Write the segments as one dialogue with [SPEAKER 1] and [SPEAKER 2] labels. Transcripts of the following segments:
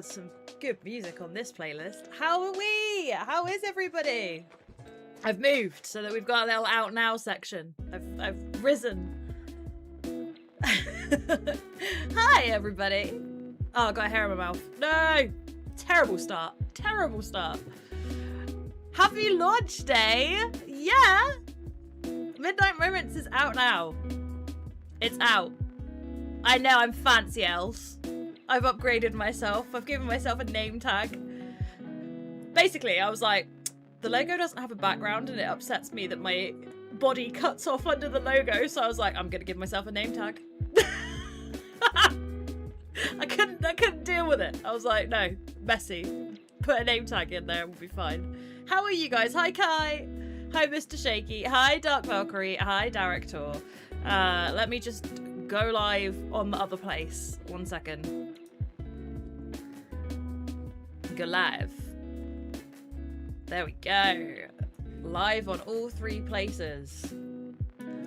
[SPEAKER 1] with some good music on this playlist. How are we? How is everybody? I've moved so that we've got a little out now section. I've risen. Hi everybody. Oh, I got a hair in my mouth. No! Terrible start. Terrible start. Happy launch day! Yeah! Midnight Moments is out now. It's out. I know, I'm fancy else. I've upgraded myself. I've given myself a name tag. Basically, I was like, the logo doesn't have a background and it upsets me that my body cuts off under the logo, so I was like, I'm gonna give myself a name tag. I couldn't deal with it. I was like, no, messy. Put a name tag in there and we'll be fine. How are you guys? Hi Kai. Hi Mr. Shaky. Hi Dark Valkyrie. Hi Derek Tor. Let me just go live on the other place. 1 second. Go live. There we go. Live on all 3 places.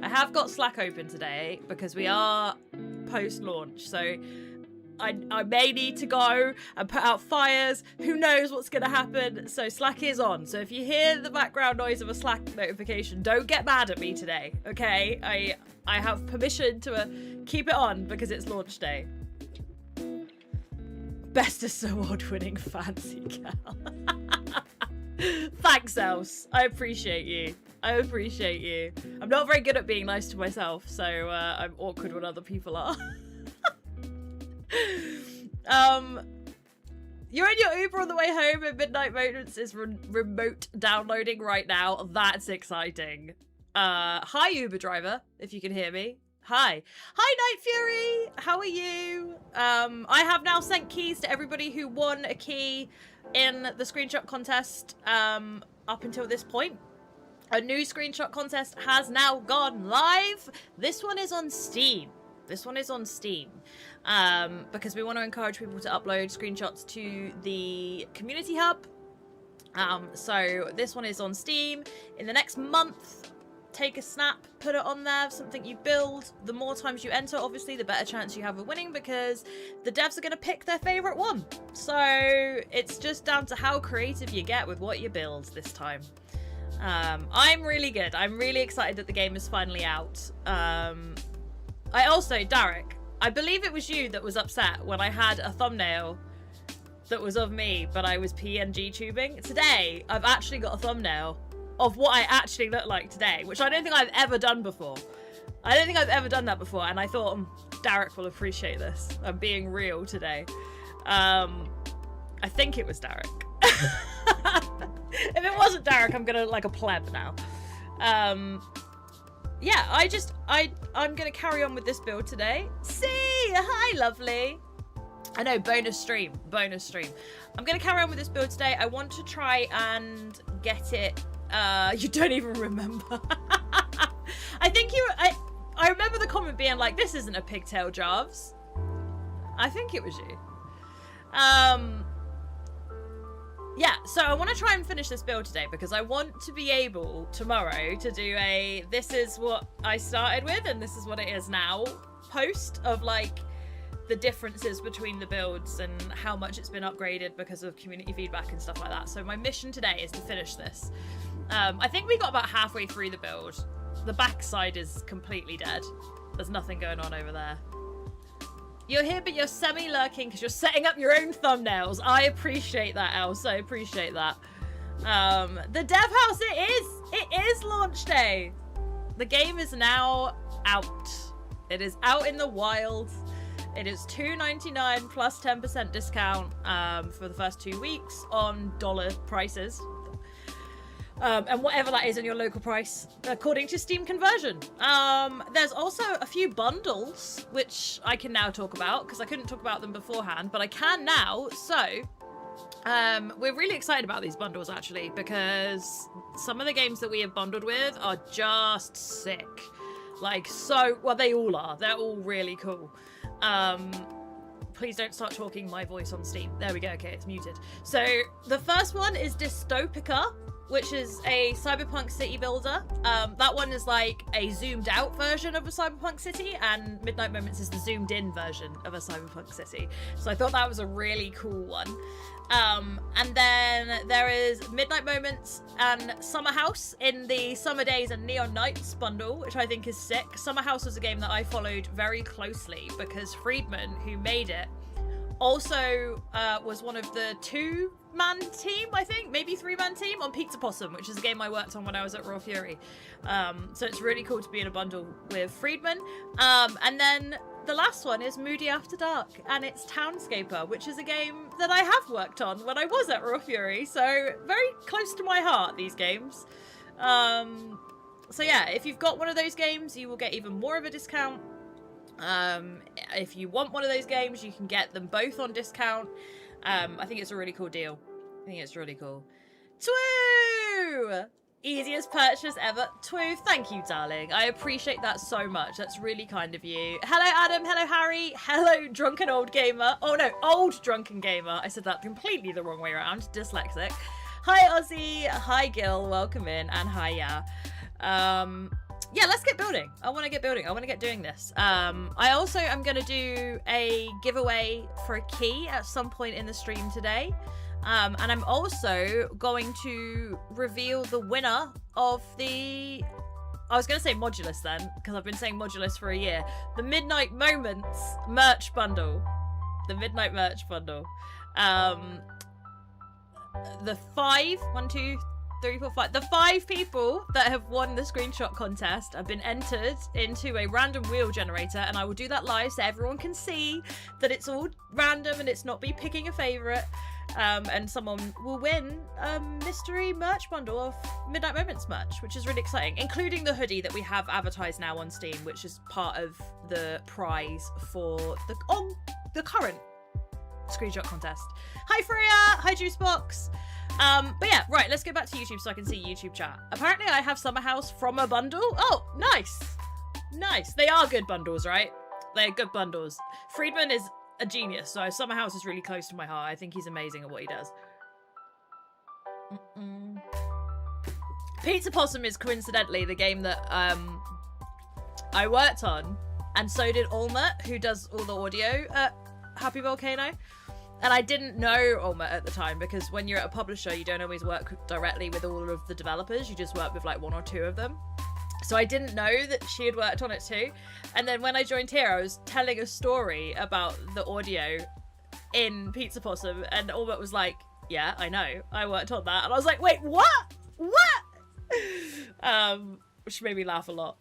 [SPEAKER 1] I have got Slack open today because we are post-launch, so I may need to go and put out fires. Who knows what's going to happen? So Slack is on. So if you hear the background noise of a Slack notification, don't get mad at me today, okay? I have permission to keep it on because it's launch day. Bestest award-winning fancy gal. Thanks, Else. I appreciate you. I appreciate you. I'm not very good at being nice to myself, so I'm awkward when other people are. You're in your Uber on the way home and Midnight Moments is remote downloading right now. That's exciting. Hi, Uber driver, if you can hear me. Hi. Hi, Night Fury. How are you? I have now sent keys to everybody who won a key in the screenshot contest up until this point. A new screenshot contest has now gone live. This one is on Steam. This one is on Steam because we want to encourage people to upload screenshots to the community hub. So this one is on Steam. In the next month, take a snap, put it on there, something you build. The more times you enter, obviously, the better chance you have of winning because the devs are going to pick their favorite one. So it's just down to how creative you get with what you build this time. I'm really good. I'm really excited that the game is finally out. I also, Derek, I believe it was you that was upset when I had a thumbnail that was of me, but I was PNG tubing. Today, I've actually got a thumbnail of what I actually look like today, which I don't think I've ever done before. I don't think I've ever done that before, and I thought Derek will appreciate this. I'm being real today. I think it was Derek. If it wasn't Derek, I'm gonna like a pleb now. Yeah, I'm gonna carry on with this build today. See, hi, lovely. I know, bonus stream. I'm gonna carry on with this build today. I want to try and get it. You don't even remember. I think I remember the comment being like, "This isn't a pigtail, Jarves." I think it was you. Yeah, so I want to try and finish this build today because I want to be able tomorrow to do a this is what I started with and this is what it is now post of like the differences between the builds and how much it's been upgraded because of community feedback and stuff like that. So my mission today is to finish this. I think we got about halfway through the build. The backside is completely dead. There's nothing going on over there. You're here, but you're semi-lurking because you're setting up your own thumbnails. I appreciate that, Else. I appreciate that. The dev house, it is launch day. The game is now out. It is out in the wild. It is $2.99 plus 10% discount for the first 2 weeks on dollar prices. And whatever that is in your local price, according to Steam conversion. There's also a few bundles, which I can now talk about, because I couldn't talk about them beforehand, but I can now. So, we're really excited about these bundles, actually, because some of the games that we have bundled with are just sick. Like, so, well, they all are. They're all really cool. Please don't start talking my voice on Steam. There we go. Okay, it's muted. So, the first one is Dystopica. which is a Cyberpunk city builder. That one is like a zoomed out version of a Cyberpunk city, and Midnight Moments is the zoomed in version of a Cyberpunk city. So I thought that was a really cool one. And then there is Midnight Moments and Summer House in the Summer Days and Neon Nights bundle, which I think is sick. Summer House was a game that I followed very closely because Friedman, who made it, also was one of the 2-man team, I think, maybe 3-man team on Pizza Possum, which is a game I worked on when I was at Raw Fury. So it's really cool to be in a bundle with Friedman. And then the last one is Moody After Dark, and it's Townscaper, which is a game that I have worked on when I was at Raw Fury, so very close to my heart, these games. So yeah, if you've got one of those games, you will get even more of a discount. If you want one of those games, you can get them both on discount. I think it's a really cool deal. I think it's really cool. Twoo! Easiest purchase ever. Twoo, thank you, darling. I appreciate that so much. That's really kind of you. Hello, Adam. Hello, Harry. Hello, drunken old gamer. Oh, no, old drunken gamer. I said that completely the wrong way around. Dyslexic. Hi, Ozzy. Hi, Gil. Welcome in. And hi, yeah. Yeah, let's get building. I want to get building. I want to get doing this. I also am going to do a giveaway for a key at some point in the stream today. And I'm also going to reveal the winner of the... I was going to say Modulus then, because I've been saying Modulus for a year. The Midnight Moments merch bundle. The Midnight merch bundle. The 5 people that have won the screenshot contest have been entered into a random wheel generator, and I will do that live so everyone can see that it's all random and it's not me picking a favourite. And someone will win a mystery merch bundle of Midnight Moments merch, which is really exciting, including the hoodie that we have advertised now on Steam, which is part of the prize for the current screenshot contest. Hi Freya! Hi Juicebox! But yeah, right, let's go back to YouTube so I can see YouTube chat. Apparently I have Summer House from a bundle. Oh, nice! Nice. They are good bundles, right? They're good bundles. Friedman is a genius, so Summer House is really close to my heart. I think he's amazing at what he does. Pizza Possum is coincidentally the game that I worked on, and so did Olmert, who does all the audio at Happy Volcano. And I didn't know Olmert at the time, because when you're at a publisher, you don't always work directly with all of the developers. You just work with like 1 or 2 of them. So I didn't know that she had worked on it too. And then when I joined here, I was telling a story about the audio in Pizza Possum, and Albert was like, yeah, I know, I worked on that. And I was like, wait, what? Which made me laugh a lot.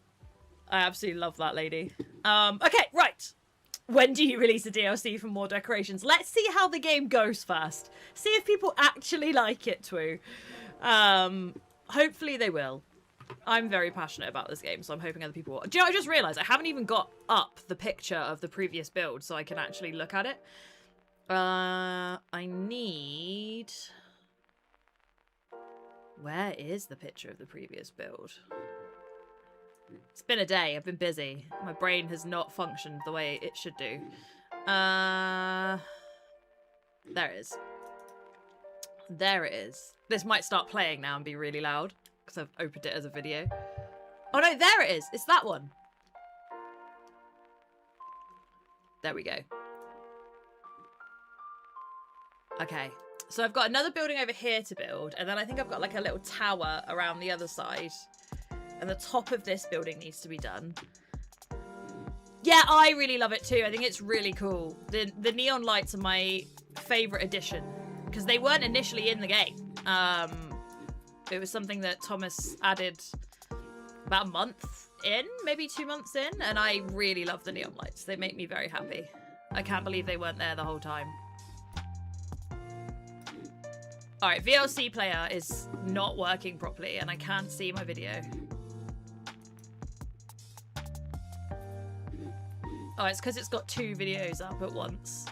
[SPEAKER 1] I absolutely love that lady. Okay, right. When do you release a DLC for more decorations? Let's see how the game goes first. See if people actually like it too. Hopefully they will. I'm very passionate about this game, so I'm hoping other people will. Do you know, I just realised I haven't even got up the picture of the previous build so I can actually look at it. I need... Where is the picture of the previous build? It's been a day. I've been busy. My brain has not functioned the way it should do. There it is. There it is. This might start playing now and be really loud, because I've opened it as a video. Oh no, there it is. It's that one. There we go. Okay. So I've got another building over here to build, and then I think I've got like a little tower around the other side. And the top of this building needs to be done. Yeah, I really love it too. I think it's really cool. The neon lights are my favourite addition, because they weren't initially in the game. It was something that Thomas added about a month in, maybe 2 months in, and I really love the neon lights. They make me very happy. I can't believe they weren't there the whole time. Alright, VLC player is not working properly and I can't see my video. Oh, it's because it's got 2 videos up at once.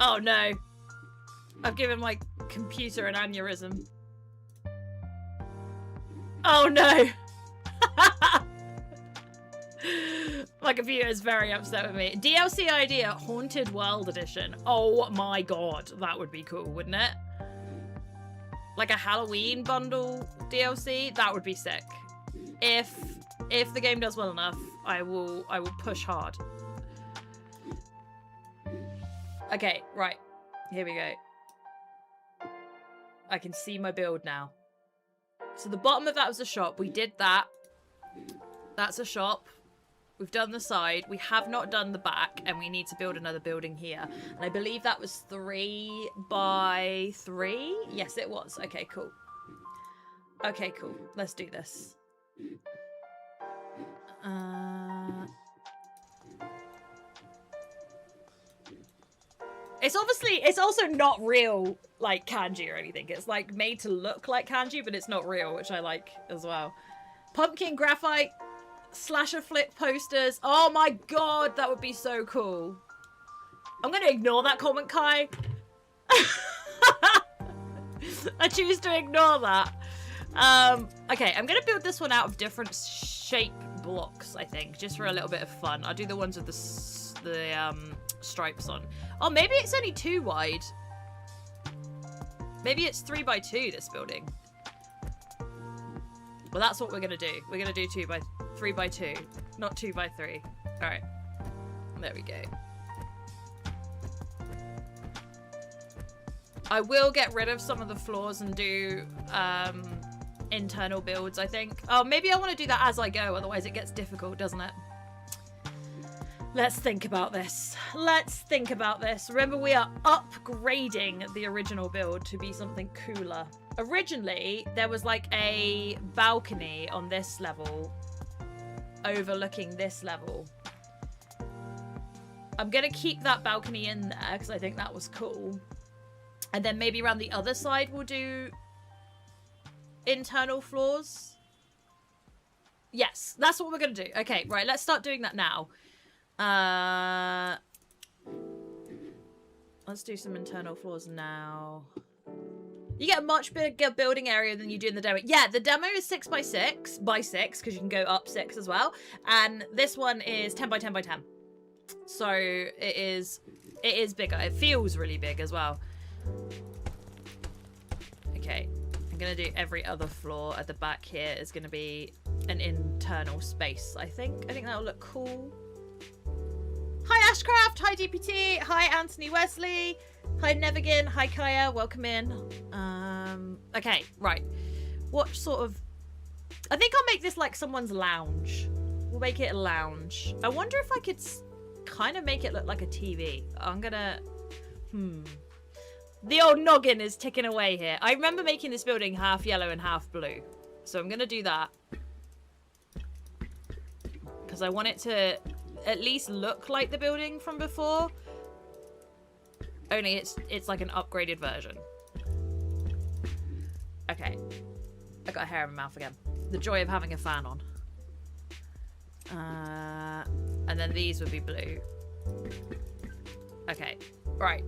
[SPEAKER 1] Oh no. I've given my computer an aneurysm. Oh no. My computer is very upset with me. DLC idea, Haunted World Edition. Oh my god, that would be cool, wouldn't it? like a Halloween bundle DLC, that would be sick. If the game does well enough, I will push hard. Okay, right. Here we go. I can see my build now. So the bottom of that was a shop. We did that. That's a shop. We've done the side. We have not done the back, and we need to build another building here. And I believe that was 3 by 3. Yes, it was. Okay, cool. Okay, cool. Let's do this. It's also not real, like, kanji or anything. It's, like, made to look like kanji, but it's not real, which I like as well. Pumpkin graphite slasher flip posters. Oh my god, that would be so cool. I'm gonna ignore that comment, Kai. I choose to ignore that. Okay, I'm gonna build this one out of different shape blocks, I think, just for a little bit of fun. I'll do the ones with the stripes on. Oh, maybe it's only 2 wide. Maybe it's 3 by 2, this building. Well, that's what we're gonna do. We're gonna do 3 by 2, not 2 by 3. All right, there we go. I will get rid of some of the floors and do internal builds, I think. Oh, maybe I want to do that as I go, otherwise it gets difficult, doesn't it? Let's think about this. Let's think about this. Remember, we are upgrading the original build to be something cooler. Originally, there was like a balcony on this level overlooking this level. I'm gonna keep that balcony in there because I think that was cool. And then maybe around the other side we'll do internal floors. Yes, that's what we're gonna do. Okay, right, let's start doing that now. Let's do some internal floors now. You get a much bigger building area than you do in the demo. Yeah, the demo is 6 by 6 because you can go up 6 as well. And this one is 10 by 10 by 10. So it is bigger. It feels really big as well. Okay, I'm gonna do every other floor at the back here is gonna be an internal space, I think. I think that'll look cool. Hi Ashcraft, hi DPT, hi Anthony Wesley, hi Nevigan, hi Kaya, welcome in. Okay, right. What sort of... I think I'll make this like someone's lounge. We'll make it a lounge. I wonder if I could kind of make it look like a TV. I'm gonna... The old noggin is ticking away here. I remember making this building half yellow and half blue. So I'm gonna do that. Because I want it to at least look like the building from before. Only it's like an upgraded version. Okay. I got hair in my mouth again. The joy of having a fan on. And then these would be blue. Okay. Right.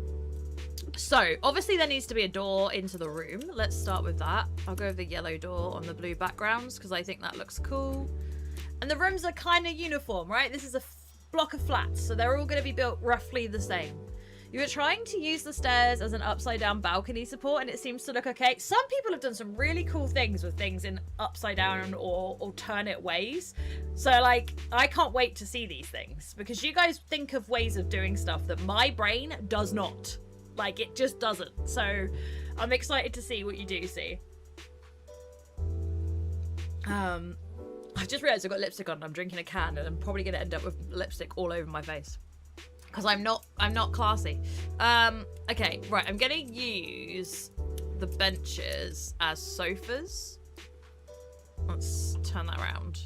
[SPEAKER 1] So, obviously there needs to be a door into the room. Let's start with that. I'll go with the yellow door on the blue backgrounds because I think that looks cool. And the rooms are kind of uniform, right? This is a block of flats, so they're all going to be built roughly the same. You were trying to use the stairs as an upside down balcony support and it seems to look okay. Some people have done some really cool things with things in upside down or alternate ways. So like, I can't wait to see these things because you guys think of ways of doing stuff that my brain does not. Like, it just doesn't. So I'm excited to see what you do see. I just realised I've got lipstick on and I'm drinking a can and I'm probably going to end up with lipstick all over my face. Because I'm not classy. Okay, right, I'm gonna use the benches as sofas. Let's turn that around.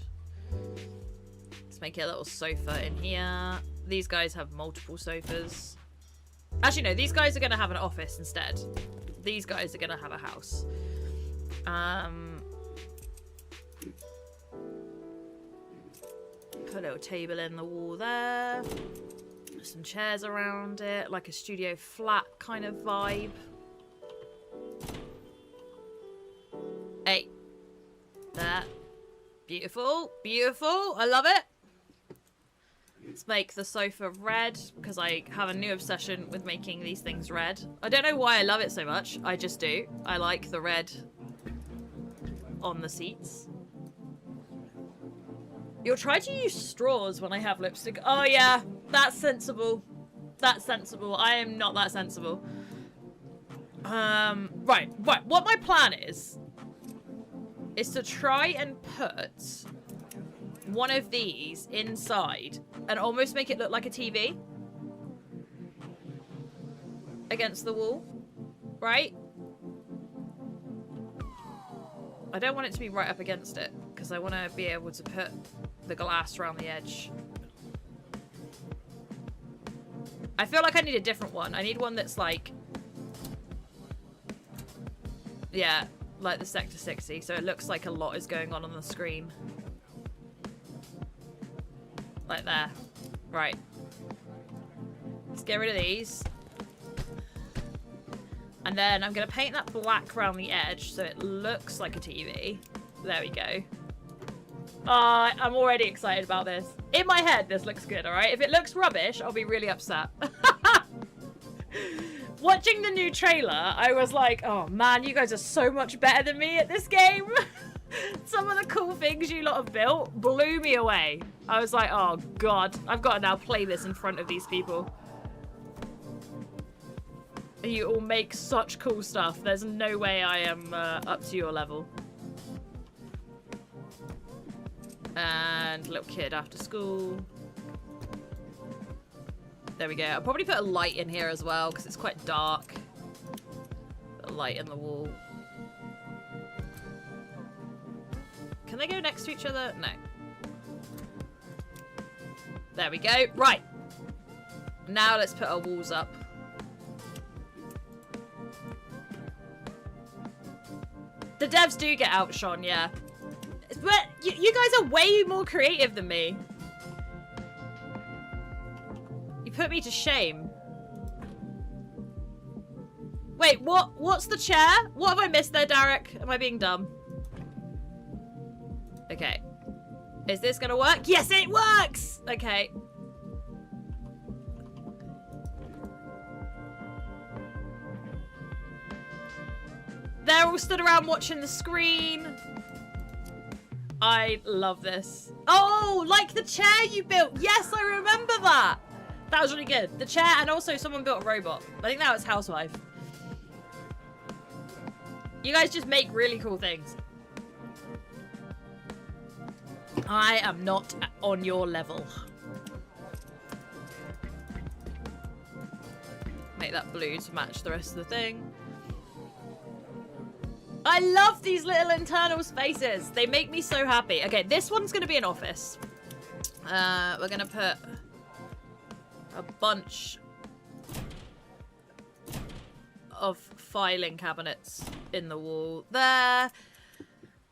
[SPEAKER 1] Let's make it a little sofa in here. These guys have multiple sofas. Actually, no, these guys are gonna have an office instead. These guys are gonna have a house. Put a little table in the wall there. Some chairs around it, like a studio flat kind of vibe. Hey. There. Beautiful. Beautiful. I love it. Let's make the sofa red, because I have a new obsession with making these things red. I don't know why I love it so much. I just do. I like the red on the seats. You'll try to use straws when I have lipstick. Oh yeah, that's sensible. That's sensible. I am not that sensible. Right. What my plan is to try and put one of these inside and almost make it look like a TV against the wall, right? I don't want it to be right up against it because I want to be able to put the glass around the edge. I feel like I need a different one. I need one that's like, yeah, like the Sector 60, so it looks like a lot is going on the screen. Like there. Right. Let's get rid of these. And then I'm going to paint that black around the edge so it looks like a TV. There we go. I'm already excited about this. In my head, this looks good, alright? If it looks rubbish, I'll be really upset. Watching the new trailer, I was like, oh man, you guys are so much better than me at this game. Some of the cool things you lot have built blew me away. I was like, oh god, I've got to now play this in front of these people. You all make such cool stuff. There's no way I am up to your level. And little kid after school. There we go. I'll probably put a light in here as well because it's quite dark. Put a light in the wall. Can they go next to each other? No. There we go. Right. Now let's put our walls up. The devs do get outshone, yeah. But you guys are way more creative than me. You put me to shame. Wait, what's the chair? What have I missed there, Derek? Am I being dumb? Okay. Is this gonna work? Yes, it works! Okay. They're all stood around watching the screen. I love this. Oh, like the chair you built. Yes, I remember that. That was really good. The chair, and also someone built a robot. I think that was Housewife. You guys just make really cool things. I am not on your level. Make that blue to match the rest of the thing. I love these little internal spaces. They make me so happy. Okay, this one's going to be an office. We're going to put a bunch of filing cabinets in the wall there.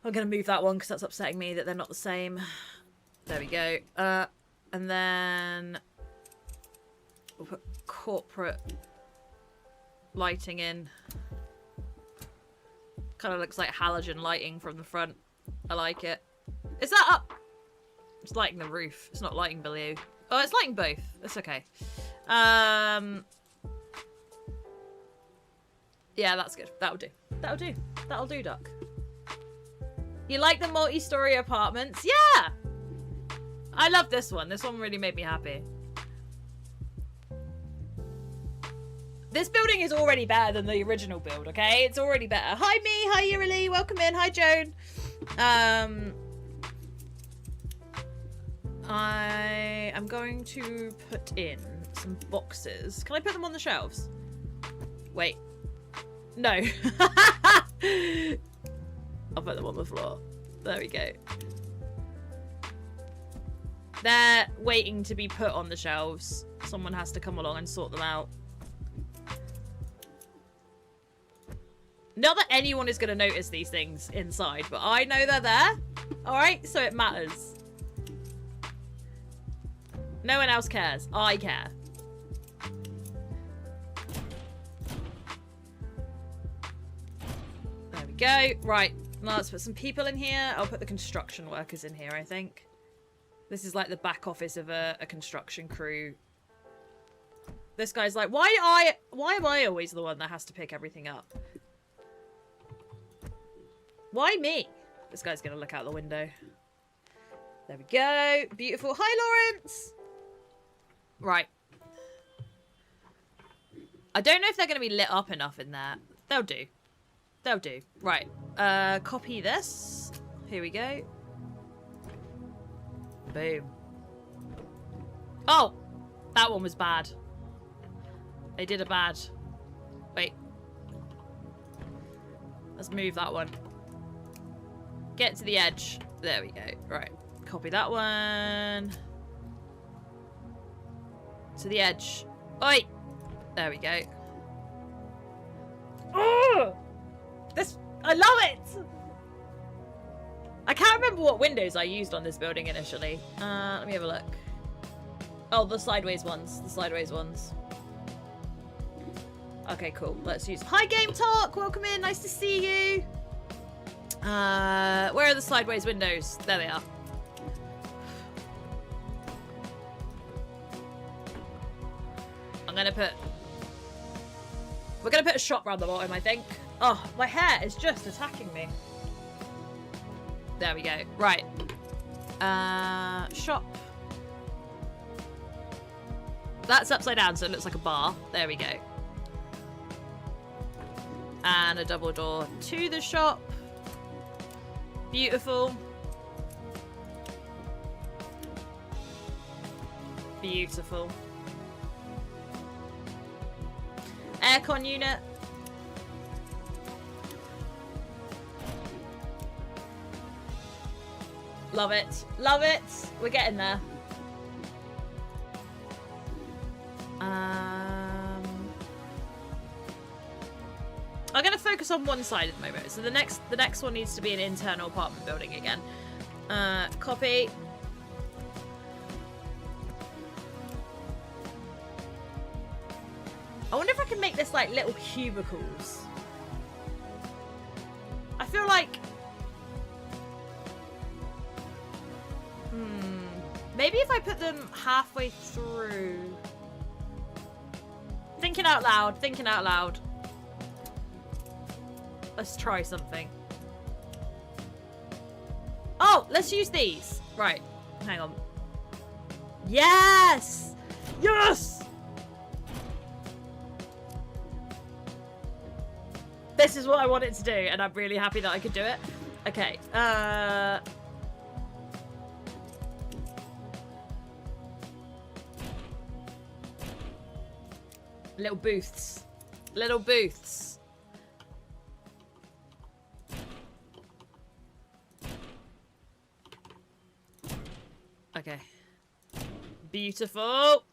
[SPEAKER 1] I'm going to move that one because that's upsetting me that they're not the same. There we go. And then we'll put corporate lighting in. Kind of looks like halogen lighting from the front. I like it. Is that up? It's lighting the roof. It's not lighting below. Oh, it's lighting both. It's okay. Yeah, that's good. That'll do. That'll do. That'll do, Duck. You like the multi-story apartments? Yeah! I love this one. This one really made me happy. This building is already better than the original build, okay? It's already better. Hi, me. Hi, Yurili. Welcome in. Hi, Joan. I am going to put in some boxes. Can I put them on the shelves? Wait. No. I'll put them on the floor. There we go. They're waiting to be put on the shelves. Someone has to come along and sort them out. Not that anyone is going to notice these things inside, but I know they're there. Alright, so it matters. No one else cares. I care. There we go. Right, now let's put some people in here. I'll put the construction workers in here, I think. This is like the back office of a construction crew. This guy's like, why am I always the one that has to pick everything up? Why me? This guy's gonna look out the window. There we go. Beautiful. Hi, Lawrence! Right. I don't know if they're gonna be lit up enough in there. They'll do. They'll do. Right. Copy this. Here we go. Boom. Oh! That one was bad. They did a bad. Wait. Let's move that one. Get to the edge. There we go. Right. Copy that one. To the edge. Oi! There we go. Oh! This... I love it! I can't remember what windows I used on this building initially. Let me have a look. Oh, the sideways ones. The sideways ones. Okay, cool. Let's use... Hi, Game Talk! Welcome in. Nice to see you. Where are the sideways windows? There they are. I'm gonna put... We're gonna put a shop round the bottom, I think. Oh, my hair is just attacking me. There we go. Right. Shop. That's upside down, so it looks like a bar. There we go. And a double door to the shop. Beautiful. Beautiful. Aircon unit. Love it. Love it. We're getting there. I'm going to focus on one side at the moment. So the next one needs to be an internal apartment building again. Copy. I wonder if I can make this like little cubicles. I feel like... Maybe if I put them halfway through. Thinking out loud, thinking out loud. Let's try something. Oh, let's use these. Right, hang on. Yes! Yes! This is what I wanted to do, and I'm really happy that I could do it. Okay, little booths. Little booths. Okay. Beautiful.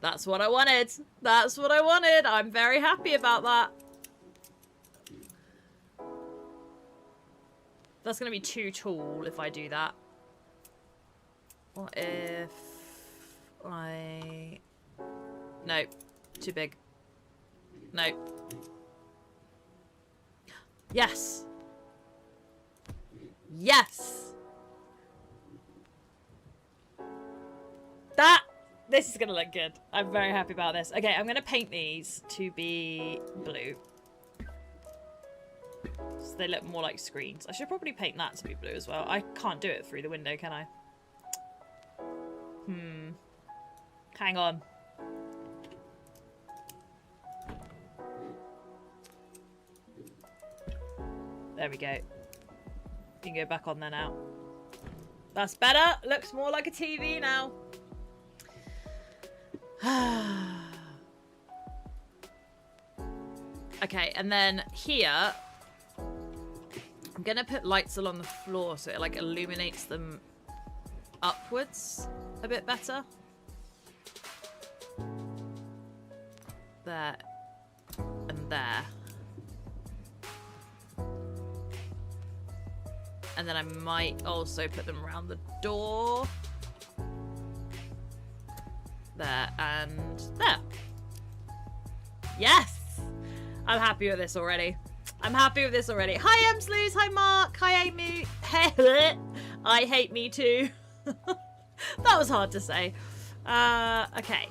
[SPEAKER 1] That's what I wanted. That's what I wanted. I'm very happy about that. That's going to be too tall if I do that. What if I... No. Too big. No. Yes. Yes. This is going to look good. I'm very happy about this. Okay, I'm going to paint these to be blue. So they look more like screens. I should probably paint that to be blue as well. I can't do it through the window, can I? Hang on. There we go. You can go back on there now. That's better. Looks more like a TV now. Okay, and then here I'm gonna put lights along the floor so it like illuminates them upwards a bit better. There and there. And then I might also put them around the door. There and there. Yes! I'm happy with this already. I'm happy with this already. Hi, Emsloos. Hi, Mark. Hi, Amy. Hey. I hate me too. That was hard to say. Okay.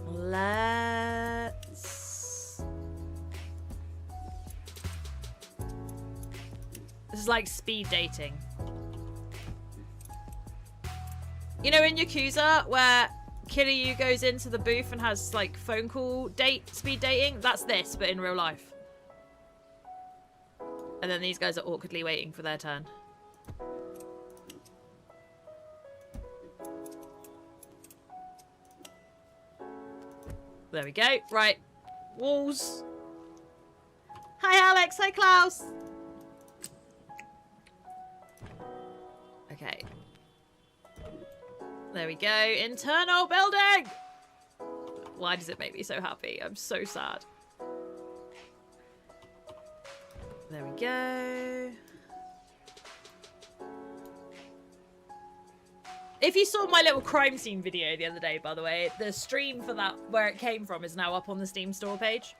[SPEAKER 1] Let's... This is like speed dating. You know in Yakuza where Kiryu goes into the booth and has like phone call speed dating? That's this, but in real life. And then these guys are awkwardly waiting for their turn. There we go. Right. Walls. Hi, Alex. Hi, Klaus. Okay. There we go. Internal building! Why does it make me so happy? I'm so sad. There we go. If you saw my little crime scene video the other day, by the way, the stream for that, where it came from, is now up on the Steam store page.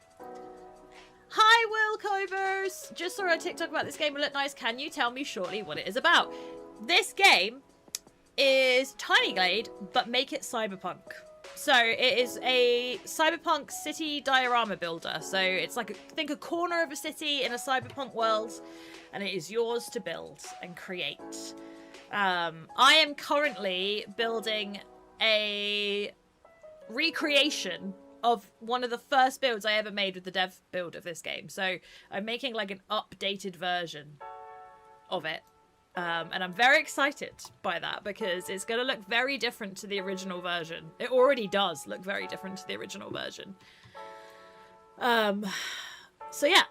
[SPEAKER 1] Hi, Will Covers! Just saw a TikTok about this game. Will look nice. Can you tell me shortly what it is about? This game is Tiny Glade, but make it cyberpunk. So it is a cyberpunk city diorama builder. So it's like, think a corner of a city in a cyberpunk world, and it is yours to build and create. I am currently building a recreation of one of the first builds I ever made with the dev build of this game. So I'm making like an updated version of it. And I'm very excited by that because it's going to look very different to the original version. It already does look very different to the original version. So yeah,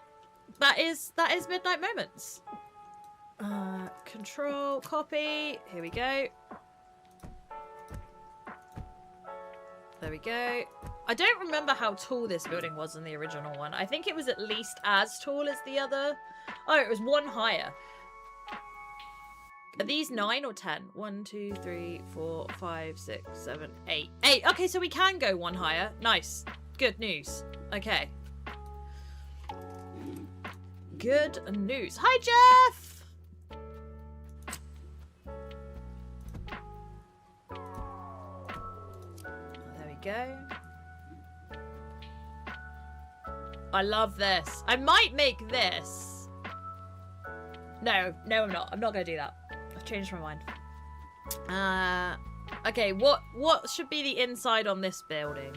[SPEAKER 1] that is Midnight Moments. Control, copy. Here we go. There we go. I don't remember how tall this building was in the original one. I think it was at least as tall as the other. Oh, it was one higher. Are these 9 or 10? 1, 2, 3, 4, 5, 6, 7, 8. 8. Okay, so we can go one higher. Nice. Good news. Okay. Good news. Hi, Jeff! There we go. I love this. I might make this. No, I'm not. I'm not going to do that. I've changed my mind. Okay, what should be the inside on this building?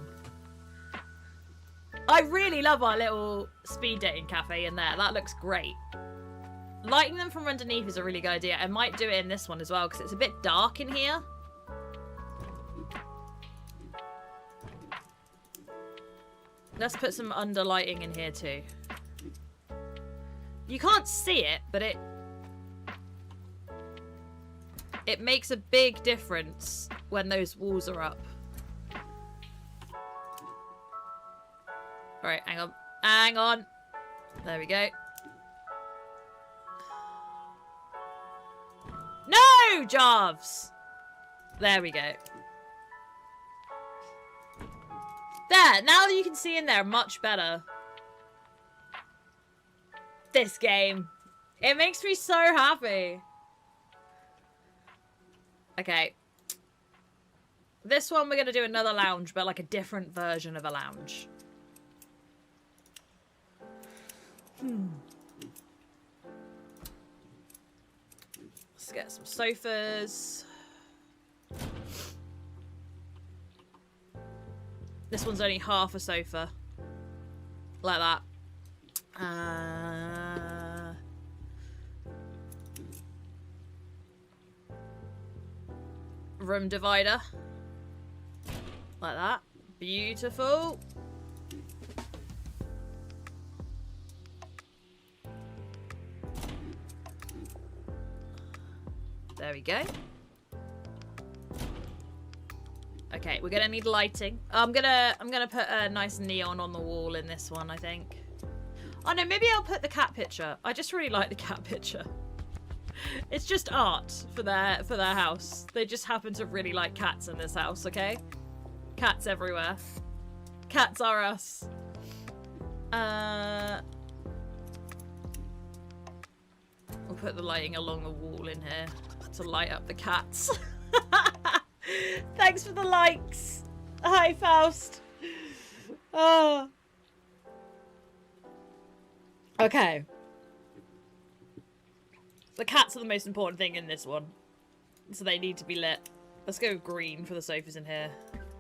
[SPEAKER 1] I really love our little speed dating cafe in there. That looks great. Lighting them from underneath is a really good idea. I might do it in this one as well because it's a bit dark in here. Let's put some underlighting in here too. You can't see it, but it makes a big difference when those walls are up. Alright, hang on. Hang on. There we go. No, Jarves! There we go. There, now that you can see in there much better. This game. It makes me so happy. Okay. This one we're going to do another lounge, but like a different version of a lounge. Let's get some sofas. This one's only half a sofa. Like that. Room divider. Like that. Beautiful. There we go. Okay, we're gonna need lighting. I'm gonna put a nice neon on the wall in this one, I think. Oh no, maybe I'll put the cat picture. I just really like the cat picture. It's just art for their house. They just happen to really like cats in this house, okay? Cats everywhere. Cats are us. We'll put the lighting along the wall in here. to light up the cats. Thanks for the likes. Hi, Faust. Oh. Okay. The cats are the most important thing in this one. So they need to be lit. Let's go green for the sofas in here.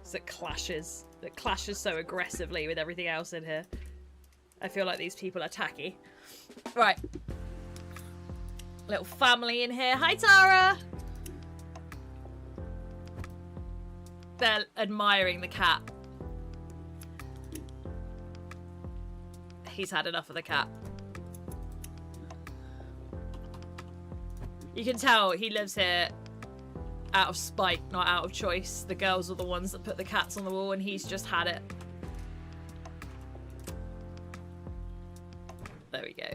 [SPEAKER 1] So it clashes. It clashes so aggressively with everything else in here. I feel like these people are tacky. Right. Little family in here. Hi, Tara! They're admiring the cat. He's had enough of the cat. You can tell he lives here out of spite, not out of choice. The girls are the ones that put the cats on the wall and he's just had it. There we go.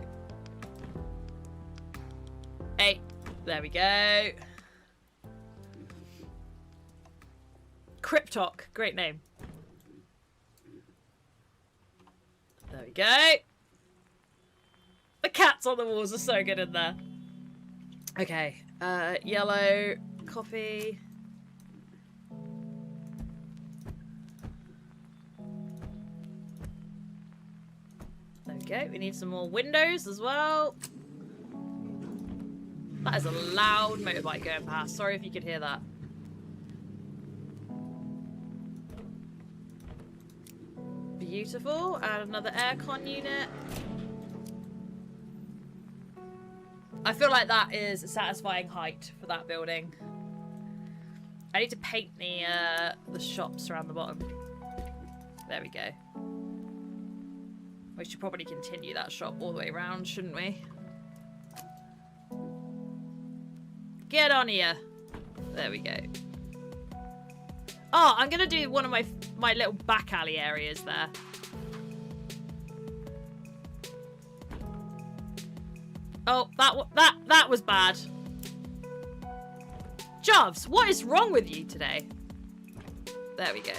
[SPEAKER 1] Hey, there we go. Cryptok, great name. There we go. The cats on the walls are so good in there. Okay, yellow, copy. There we go, we need some more windows as well. That is a loud motorbike going past. Sorry if you could hear that. Beautiful, and another aircon unit. I feel like that is a satisfying height for that building. I need to paint the shops around the bottom. There we go. We should probably continue that shop all the way around, shouldn't we? Get on here. There we go. Oh, I'm gonna do one of my little back alley areas there. Oh, that was bad. Jovs, what is wrong with you today? There we go.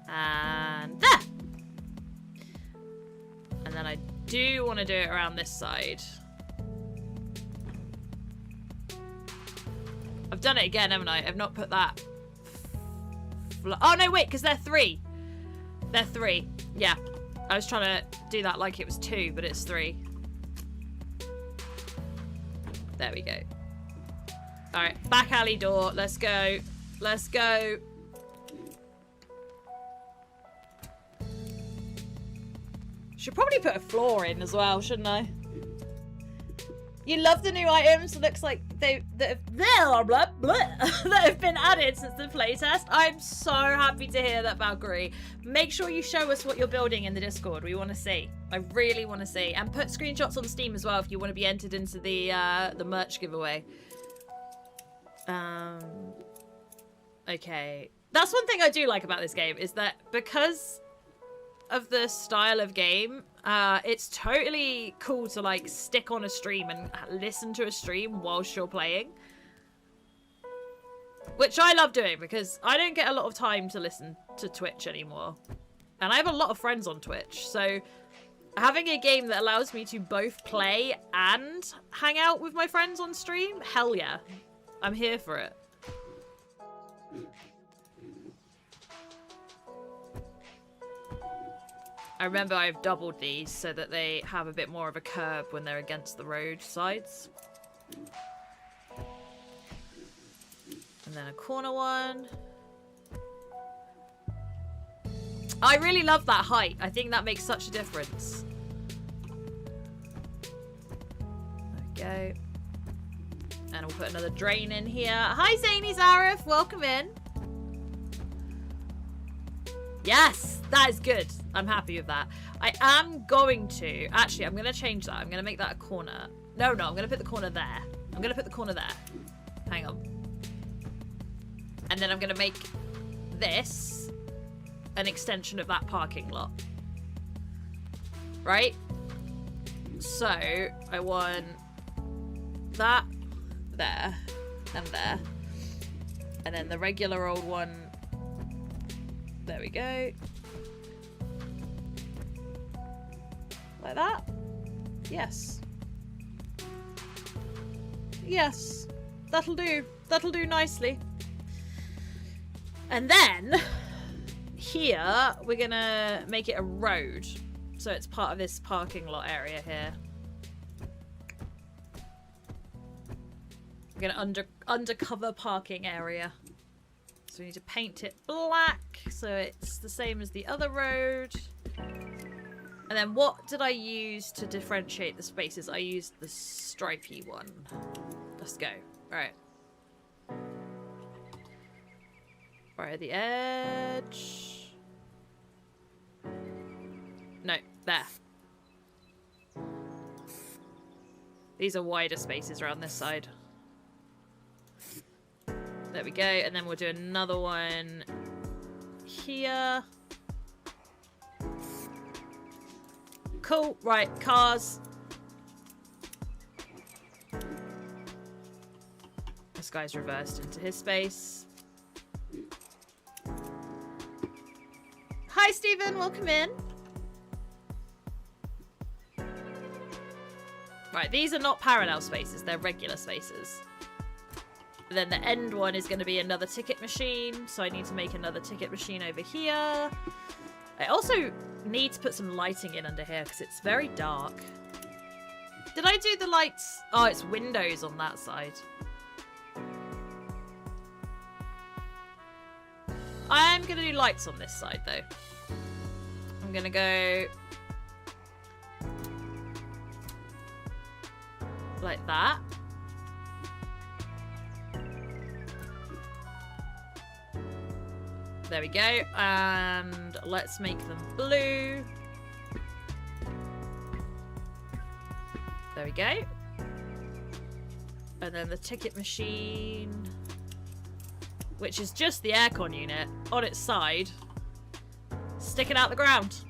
[SPEAKER 1] And there. And then I do want to do it around this side. I've done it again, haven't I? I've not put that. Oh, no, wait, because they're 3. They're 3. Yeah. I was trying to do that like it was 2, but it's 3. There we go. Alright, back alley door. Let's go. Let's go. Should probably put a floor in as well, shouldn't I? You love the new items. Looks like that have been added since the playtest. I'm so happy to hear that, Valkyrie. Make sure you show us what you're building in the Discord. We want to see. I really want to see. And put screenshots on Steam as well if you want to be entered into the merch giveaway. Okay. That's one thing I do like about this game is that because of the style of game, it's totally cool to like stick on a stream and listen to a stream whilst you're playing, which I love doing because I don't get a lot of time to listen to Twitch anymore, and I have a lot of friends on Twitch, so having a game that allows me to both play and hang out with my friends on stream, hell yeah, I'm here for it. I remember I've doubled these so that they have a bit more of a curb when they're against the road sides. And then a corner one. I really love that height. I think that makes such a difference. There we go. And we'll put another drain in here. Hi, Zany Zarif. Welcome in. Yes, that is good. I'm happy with that. I am going to... Actually, I'm going to change that. I'm going to make that a corner. No, I'm going to put the corner there. I'm going to put the corner there. Hang on. And then I'm going to make this an extension of that parking lot. Right? So, I want that there and there. And then the regular old one... There we go. Like that? Yes. Yes. That'll do. That'll do nicely. And then, here, we're gonna make it a road. So it's part of this parking lot area here. We're gonna undercover parking area. So we need to paint it black, so it's the same as the other road. And then what did I use to differentiate the spaces? I used the stripy one. Let's go. Alright. Right at the edge. No, there. These are wider spaces around this side. There we go, and then we'll do another one here. Cool, right, cars. This guy's reversed into his space. Hi, Stephen, welcome in. Right, these are not parallel spaces, they're regular spaces. And then the end one is going to be another ticket machine, so I need to make another ticket machine over here. I also need to put some lighting in under here because it's very dark. Did I do the lights? Oh, it's windows on that side. I am going to do lights on this side though. I'm going to go like that. There we go, and let's make them blue. There we go. And then the ticket machine, which is just the aircon unit on its side, sticking out the ground.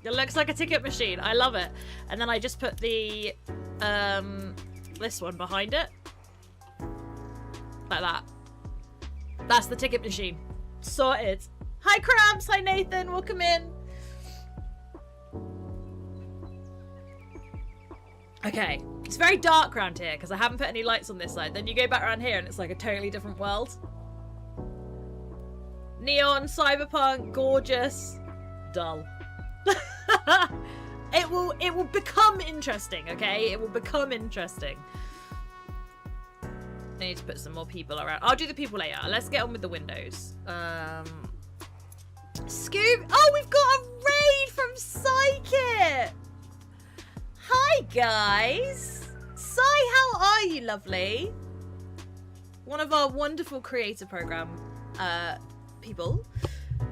[SPEAKER 1] It looks like a ticket machine. I love it. And then I just put the this one behind it, like that. That's the ticket machine. Sorted. Hi Cramps, hi Nathan, welcome in. Okay, it's very dark around here because I haven't put any lights on this side. Then you go back around here and it's like a totally different world. Neon, cyberpunk, gorgeous, dull. It will become interesting, okay? It will become interesting. I need to put some more people around. I'll do the people later. Let's get on with the windows. Scoob. Oh, we've got a raid from Psykit. Hi, guys. Sai, how are you, lovely? One of our wonderful creator program people.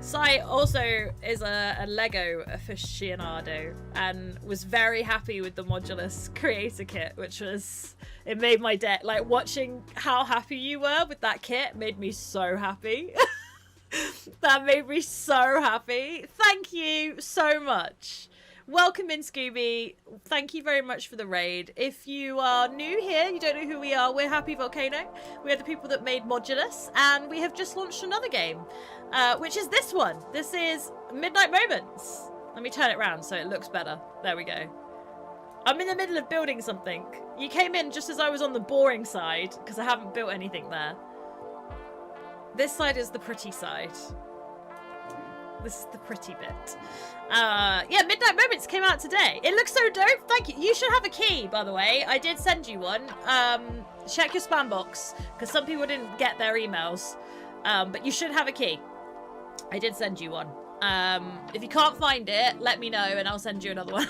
[SPEAKER 1] Sai also is a Lego aficionado and was very happy with the Modulus creator kit, which was, it made my day. Like, watching how happy you were with that kit made me so happy. That made me so happy. Thank you so much. Welcome in, Scooby. Thank you very much for the raid. If you are new here, you don't know who we are, we're Happy Volcano. We're the people that made Modulus, and we have just launched another game, which is this one. This is Midnight Moments. Let me turn it around so it looks better. There we go. I'm in the middle of building something. You came in just as I was on the boring side, because I haven't built anything there. This side is the pretty side. This is the pretty bit. Yeah, Midnight Moments came out today. It looks so dope. Thank you. You should have a key, by the way. I did send you one. Check your spam box, because some people didn't get their emails. But you should have a key. I did send you one. If you can't find it, let me know and I'll send you another one.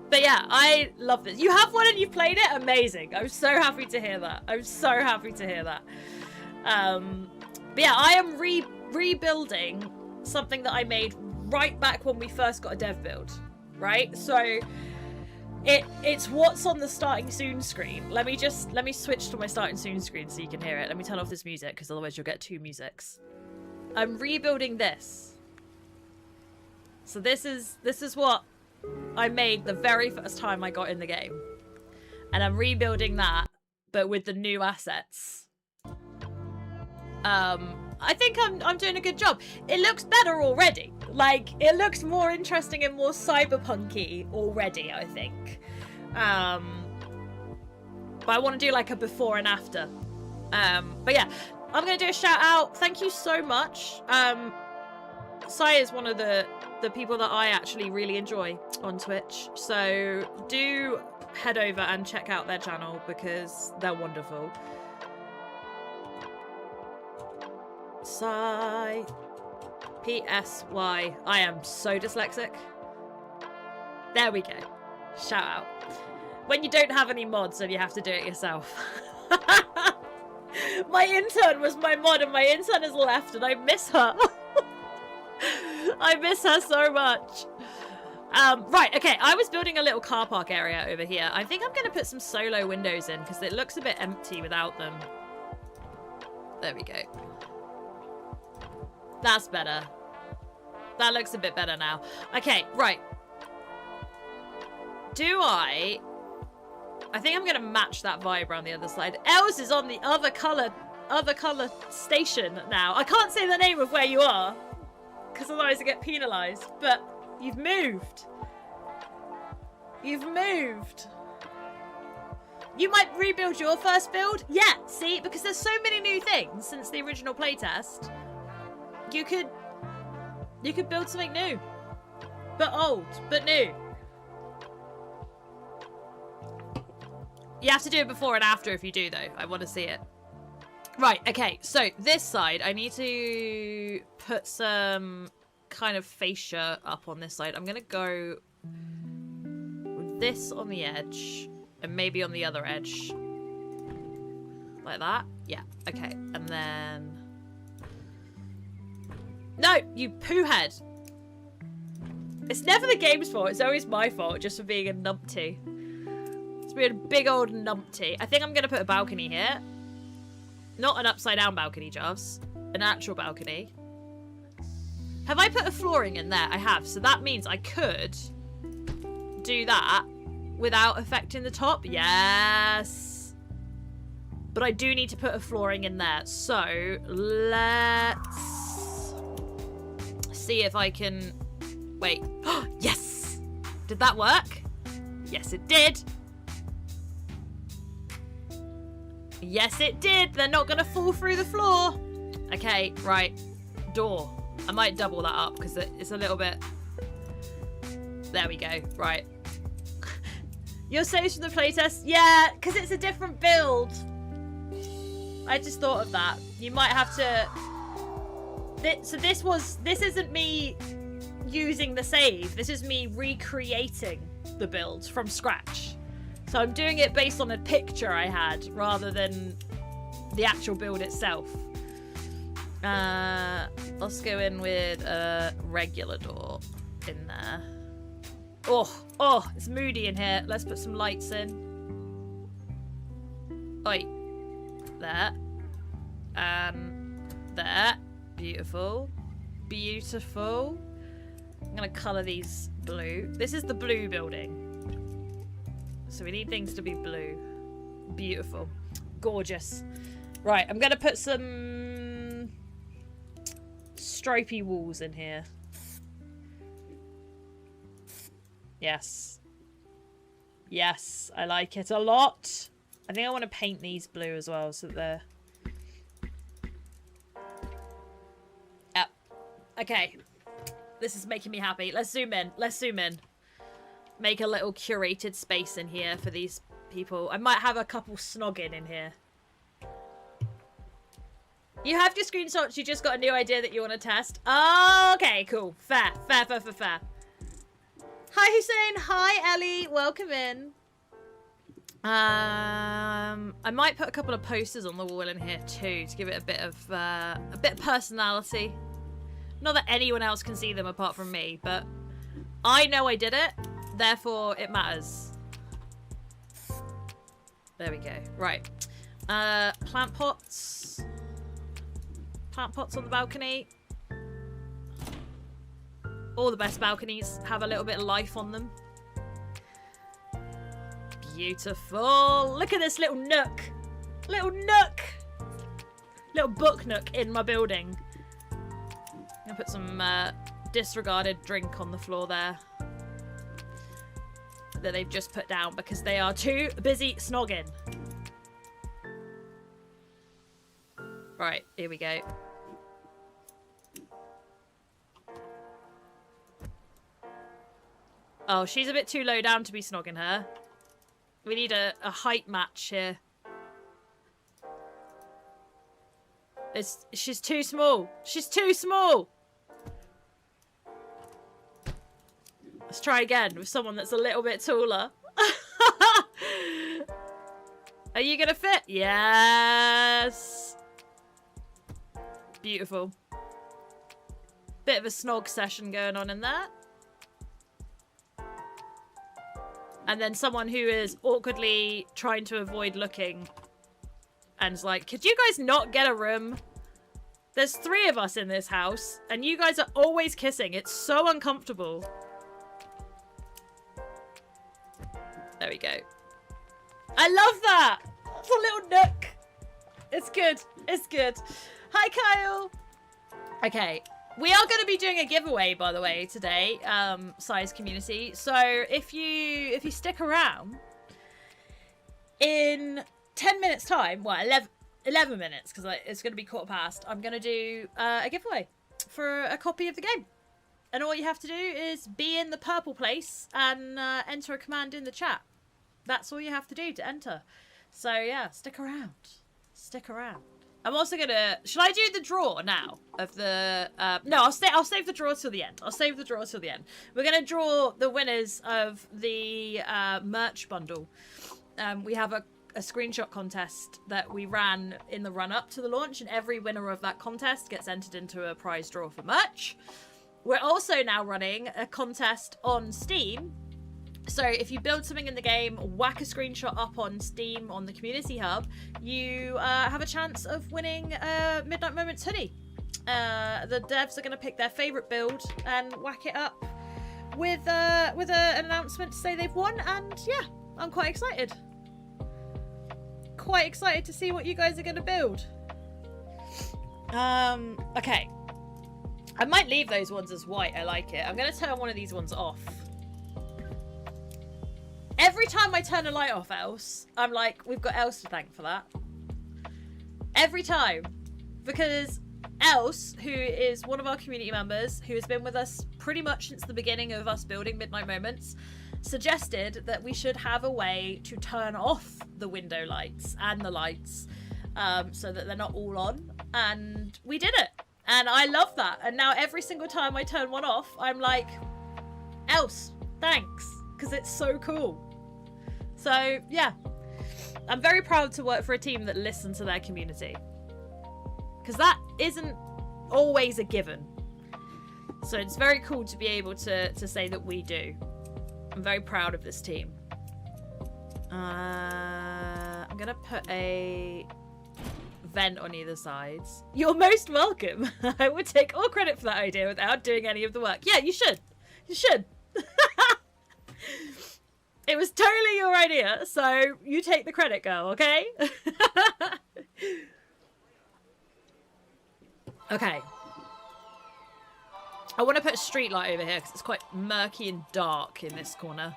[SPEAKER 1] But yeah, I love this. You have one and you've played it? Amazing. I'm so happy to hear that. I'm so happy to hear that. But yeah, I am rebuilding something that I made right back when we first got a dev build, right? So it's what's on the starting soon screen. Let me switch to my starting soon screen so you can hear it. Let me turn off this music because otherwise you'll get two musics. I'm rebuilding this. So this is what I made the very first time I got in the game. And I'm rebuilding that, but with the new assets. I think I'm doing a good job. It looks better already. Like, it looks more interesting and more cyberpunk-y already, I think. But I want to do like a before and after. But yeah, I'm going to do a shout out. Thank you so much. Sai is one of the people that I actually really enjoy on Twitch. So do head over and check out their channel because they're wonderful. Sai. P-S-Y. I am so dyslexic. There we go. Shout out. When you don't have any mods and you have to do it yourself. My intern was my mod and my intern has left and I miss her. I miss her so much. Right, okay. I was building a little car park area over here. I think I'm going to put some solo windows in because it looks a bit empty without them. There we go. That's better. That looks a bit better now. Okay, right. I think I'm going to match that vibe around the other side. Els is on the other colour station now. I can't say the name of where you are because otherwise I get penalised. But you've moved. You've moved. You might rebuild your first build. Yeah, see? Because there's so many new things since the original playtest. You could build something new. But old, but new. You have to do it before and after if you do, though. I want to see it. Right, okay. So, this side, I need to put some kind of fascia up on this side. I'm going to go with this on the edge and maybe on the other edge. Like that? Yeah, okay. And then... No, you poo head. It's never the game's fault. It's always my fault just for being a numpty. Being a big old numpty. I think I'm going to put a balcony here. Not an upside down balcony, Jarves. An actual balcony. Have I put a flooring in there? I have. So that means I could do that without affecting the top. Yes. But I do need to put a flooring in there. So let's see if I can... Wait. Yes. Did that work? Yes, it did. Yes, it did. They're not going to fall through the floor. Okay, right. Door. I might double that up because it's a little bit... There we go. Right. You're saved from the playtest? Yeah, because it's a different build. I just thought of that. You might have to... So this isn't me using the save. This is me recreating the build from scratch. So I'm doing it based on a picture I had rather than the actual build itself. Let's go in with a regular door in there. Oh, it's moody in here. Let's put some lights in. Oi. There. There. Beautiful. Beautiful. I'm going to colour these blue. This is the blue building. So we need things to be blue. Beautiful. Gorgeous. Right, I'm going to put some stripy walls in here. Yes. Yes, I like it a lot. I think I want to paint these blue as well so that they're... Yep. Okay. This is making me happy. Let's zoom in. Let's zoom in. Make a little curated space in here for these people. I might have a couple snogging in here. You have your screenshots. You just got a new idea that you want to test. Oh, okay, cool. Fair. Fair. Hi, Hussein. Hi, Ellie. Welcome in. I might put a couple of posters on the wall in here too to give it a bit of personality. Not that anyone else can see them apart from me, but I know I did it. Therefore, it matters. There we go. Right. Plant pots. Plant pots on the balcony. All the best balconies have a little bit of life on them. Beautiful. Look at this little nook. Little nook. Little book nook in my building. I'm going to put some disregarded drink on the floor there. that they've just put down because they are too busy snogging. Right, here we go. Oh, she's a bit too low down to be snogging her. We need a height match here. She's too small. She's too small. Let's try again with someone that's a little bit taller. Are you gonna fit? Yes. Beautiful. Bit of a snog session going on in there. And then someone who is awkwardly trying to avoid looking and is like, could you guys not get a room? There's 3 of us in this house and you guys are always kissing. It's so uncomfortable. There we go. I love that. It's a little nook. It's good. It's good. Hi, Kyle. Okay. We are going to be doing a giveaway, by the way, today, Size Community. So if you stick around, in 10 minutes time, well, 11 minutes, because it's going to be 1:15, I'm going to do a giveaway for a copy of the game. And all you have to do is be in the purple place and enter a command in the chat. That's all you have to do to enter. So yeah, stick around. Stick around. I'm also gonna. Should I do the draw now of the? No, I'll save the draw till the end. I'll save the draw till the end. We're gonna draw the winners of the merch bundle. We have a screenshot contest that we ran in the run-up to the launch, and every winner of that contest gets entered into a prize draw for merch. We're also now running a contest on Steam. So if you build something in the game, whack a screenshot up on Steam on the community hub, you have a chance of winning a Midnight Moments hoodie. The devs are going to pick their favourite build and whack it up with an announcement to say they've won. And yeah, I'm quite excited. Quite excited to see what you guys are going to build. Okay. I might leave those ones as white. I like it. I'm going to turn one of these ones off. Every time I turn a light off, Else, I'm like, we've got Else to thank for that. Every time. Because Else, who is one of our community members, who has been with us pretty much since the beginning of us building Midnight Moments, suggested that we should have a way to turn off the window lights and the lights so that they're not all on. And we did it. And I love that. And now every single time I turn one off, I'm like, Else, thanks. Because it's so cool. So, yeah. I'm very proud to work for a team that listens to their community. Because that isn't always a given. So it's very cool to be able to say that we do. I'm very proud of this team. I'm going to put a vent on either sides. You're most welcome. I would take all credit for that idea without doing any of the work. Yeah, you should. You should. It was totally your idea, so you take the credit, girl, okay? Okay. I want to put a street light over here because it's quite murky and dark in this corner.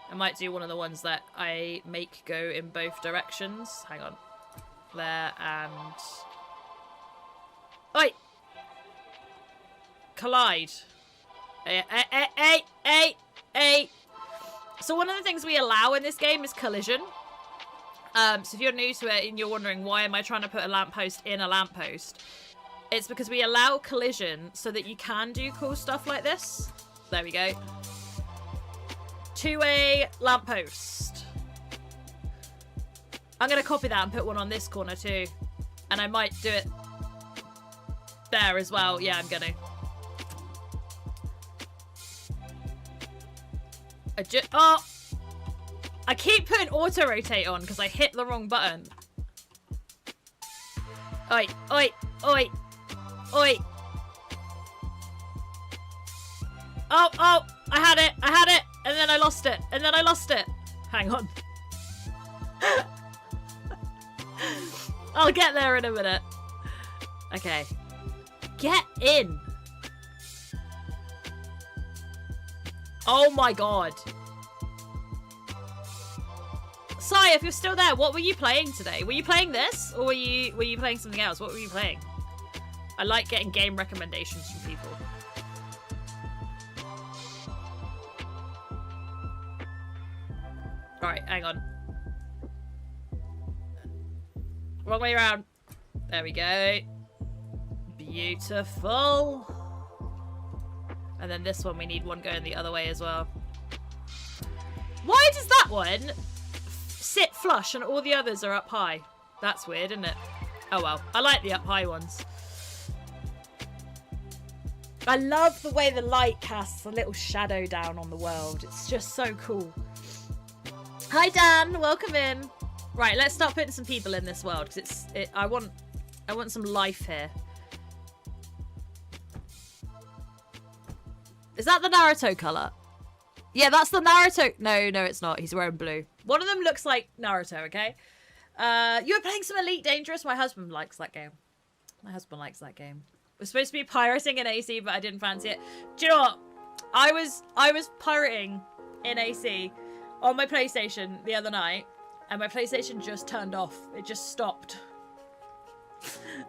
[SPEAKER 1] I might do one of the ones that I make go in both directions. Hang on. There and... Oi! Collide. Hey. So one of the things we allow in this game is collision. So if you're new to it and you're wondering why am I trying to put a lamppost in a lamppost, it's because we allow collision so that you can do cool stuff like this. There we go. Two-way lamppost. I'm going to copy that and put one on this corner too. And I might do it there as well. Yeah, I'm going to. I keep putting auto rotate on because I hit the wrong button. Oi. Oh, I had it, and then I lost it, Hang on. I'll get there in a minute. Okay. Get in. Oh my god. Sai, if you're still there, what were you playing today? Were you playing this? Or were you playing something else? What were you playing? I like getting game recommendations from people. Alright, hang on. Wrong way around. There we go. Beautiful. And then this one, we need one going the other way as well. Why does that one sit flush and all the others are up high? That's weird, isn't it? Oh well. I like the up high ones. I love the way the light casts a little shadow down on the world. It's just so cool. Hi Dan, welcome in. Right, let's start putting some people in this world because I want some life here. Is that the Naruto colour? Yeah, that's the Naruto. No, it's not. He's wearing blue. One of them looks like Naruto, okay? You were playing some Elite Dangerous. My husband likes that game. My husband likes that game. We're supposed to be pirating in AC, but I didn't fancy it. Do you know what? I was pirating in AC on my PlayStation the other night, and my PlayStation just turned off. It just stopped.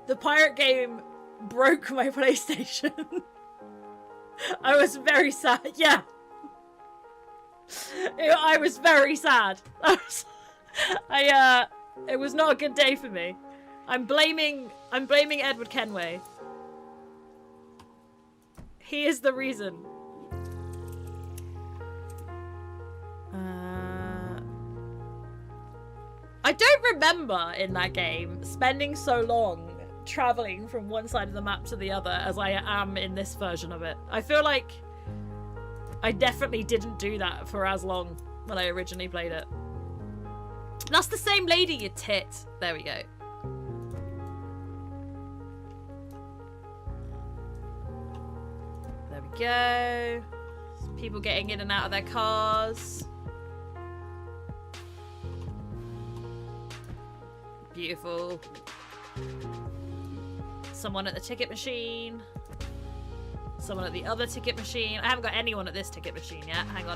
[SPEAKER 1] The pirate game broke my PlayStation. I was very sad. Yeah. I was very sad. It was not a good day for me. I'm blaming Edward Kenway. He is the reason. I don't remember in that game spending so long traveling from one side of the map to the other as I am in this version of it. I feel like I definitely didn't do that for as long when I originally played it. That's the same lady, you tit. There we go. There we go. People getting in and out of their cars. Beautiful. Someone at the ticket machine. Someone at the other ticket machine. I haven't got anyone at this ticket machine yet. Hang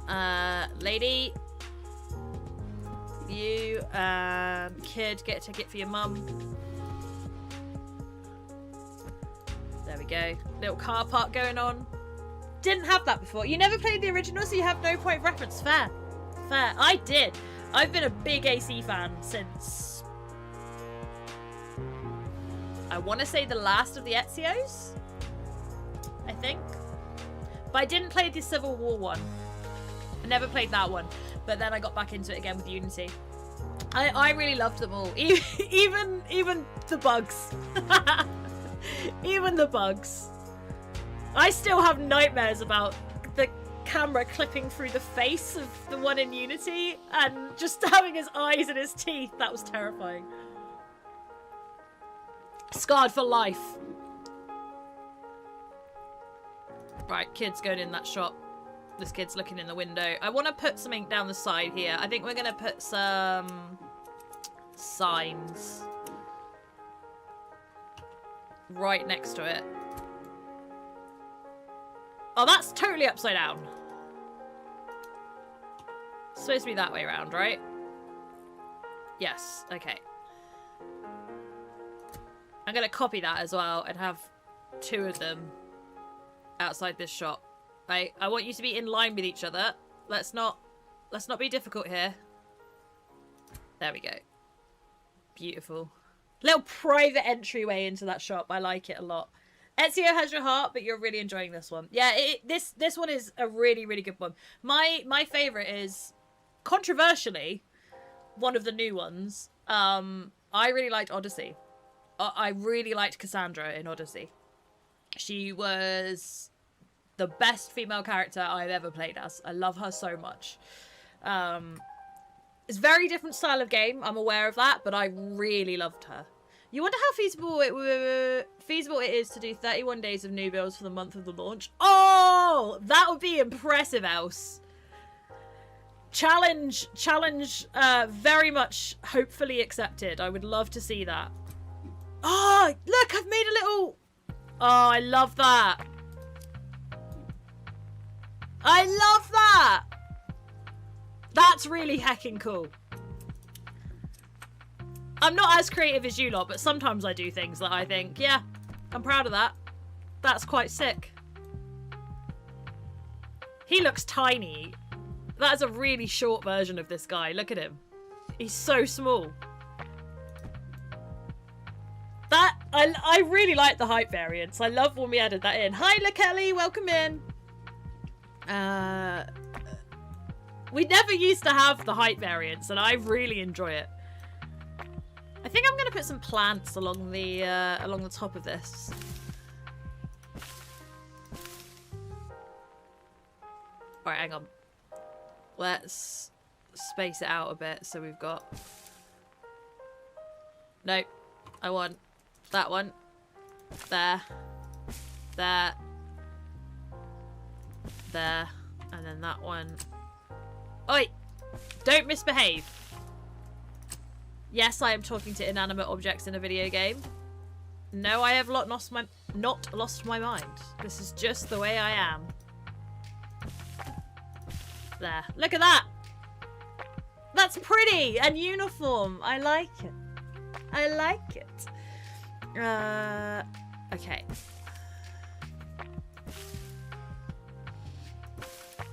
[SPEAKER 1] on. Lady. You. Kid, get a ticket for your mum. There we go. Little car park going on. Didn't have that before. You never played the original, so you have no point of reference. Fair. Fair. I did. I've been a big AC fan since... I want to say the last of the Ezios? I think. But I didn't play the Civil War one. I never played that one. But then I got back into it again with Unity. I really loved them all. Even the bugs. Even the bugs. I still have nightmares about the camera clipping through the face of the one in Unity and just having his eyes and his teeth. That was terrifying. Scarred for life. Right, kid's going in that shop. This kid's looking in the window. I want to put something down the side here. I think we're going to put some signs right next to it. Oh, that's totally upside down. It's supposed to be that way around, right? Yes, okay. I'm going to copy that as well and have two of them outside this shop. I want you to be in line with each other. Let's not be difficult here. There we go. Beautiful. Little private entryway into that shop. I like it a lot. Ezio has your heart, but you're really enjoying this one. Yeah, this one is a really, really good one. My favourite is, controversially, one of the new ones. I really liked Odyssey. I really liked Cassandra in Odyssey. She was the best female character I've ever played as. I love her so much. It's a very different style of game. I'm aware of that, but I really loved her. You wonder how feasible it is to do 31 days of new builds for the month of the launch. Oh, that would be impressive, Else. Challenge, very much hopefully accepted. I would love to see that. Oh, look, I've made a little... Oh, I love that. I love that. That's really heckin' cool. I'm not as creative as you lot, but sometimes I do things that I think, yeah, I'm proud of that. That's quite sick. He looks tiny. That is a really short version of this guy. Look at him. He's so small. That, I really like the height variants. I love when we added that in. Hi, LaKelly, welcome in. We never used to have the height variants, and I really enjoy it. I think I'm gonna put some plants along the top of this. All right, hang on. Let's space it out a bit so we've got. Nope, I want that one. There, there, there, and then that one. Oi! Don't misbehave. Yes, I am talking to inanimate objects in a video game. No, I have not lost my mind. This is just the way I am. There. Look at that! That's pretty and uniform. I like it. I like it. Okay.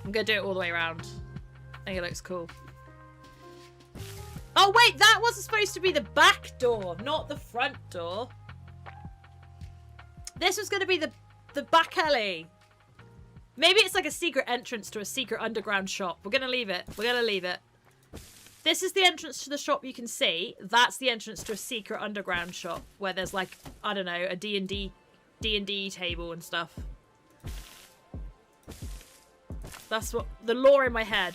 [SPEAKER 1] I'm gonna do it all the way around. I think it looks cool. Oh wait, that wasn't supposed to be the back door, not the front door. This was gonna be the back alley. Maybe it's like a secret entrance to a secret underground shop. We're gonna leave it. We're gonna leave it. This is the entrance to the shop you can see. That's the entrance to a secret underground shop where there's like, I don't know, a D&D table and stuff. That's what the lore in my head.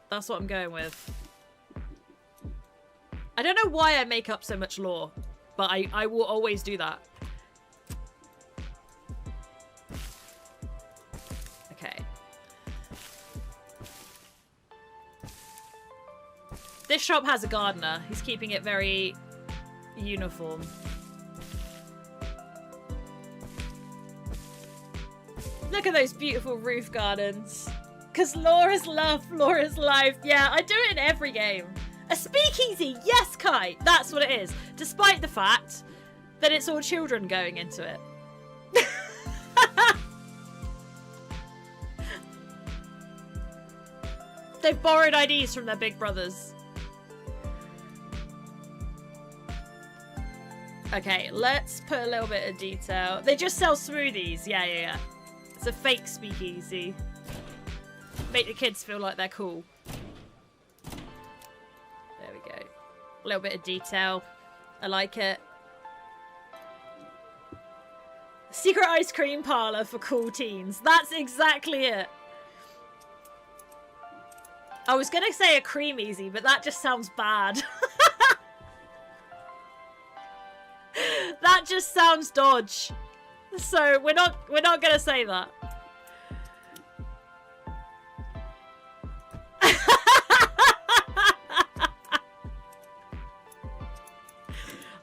[SPEAKER 1] That's what I'm going with. I don't know why I make up so much lore, but I will always do that. Okay. This shop has a gardener. He's keeping it very uniform. Look at those beautiful roof gardens. Because lore is love, lore is life. Yeah, I do it in every game. A speakeasy! Yes, Kai! That's what it is. Despite the fact that it's all children going into it. They've borrowed IDs from their big brothers. Okay, let's put a little bit of detail. They just sell smoothies. Yeah, yeah, yeah. It's a fake speakeasy. Make the kids feel like they're cool. There we go. A little bit of detail. I like it. Secret ice cream parlor for cool teens. That's exactly it. I was going to say a cream easy, but that just sounds bad. That just sounds dodge. So we're not going to say that.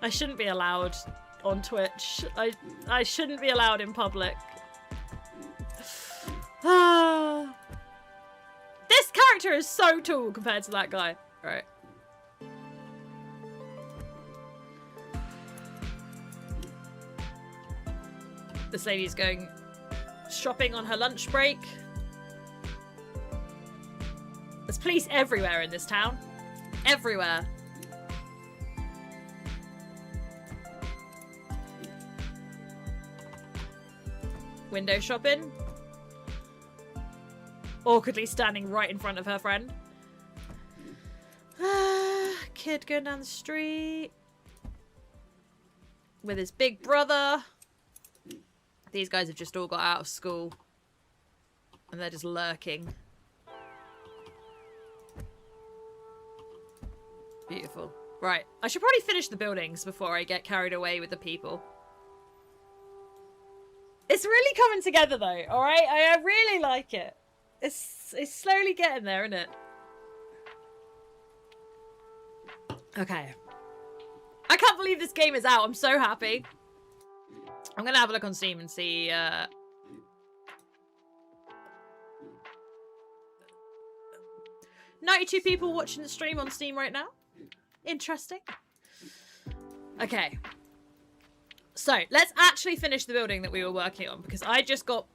[SPEAKER 1] I shouldn't be allowed on Twitch. I shouldn't be allowed in public. This character is so tall compared to that guy. Right. This lady's going shopping on her lunch break. There's police everywhere in this town. Everywhere. Window shopping. Awkwardly standing right in front of her friend. Kid going down the street. With his big brother. These guys have just all got out of school. And they're just lurking. Beautiful. Right. I should probably finish the buildings before I get carried away with the people. It's really coming together though, alright? I really like it. It's slowly getting there, isn't it? Okay. I can't believe this game is out. I'm so happy. I'm gonna have a look on Steam and see 92 people watching the stream on Steam right now. Interesting. Okay. So, let's actually finish the building that we were working on, because I got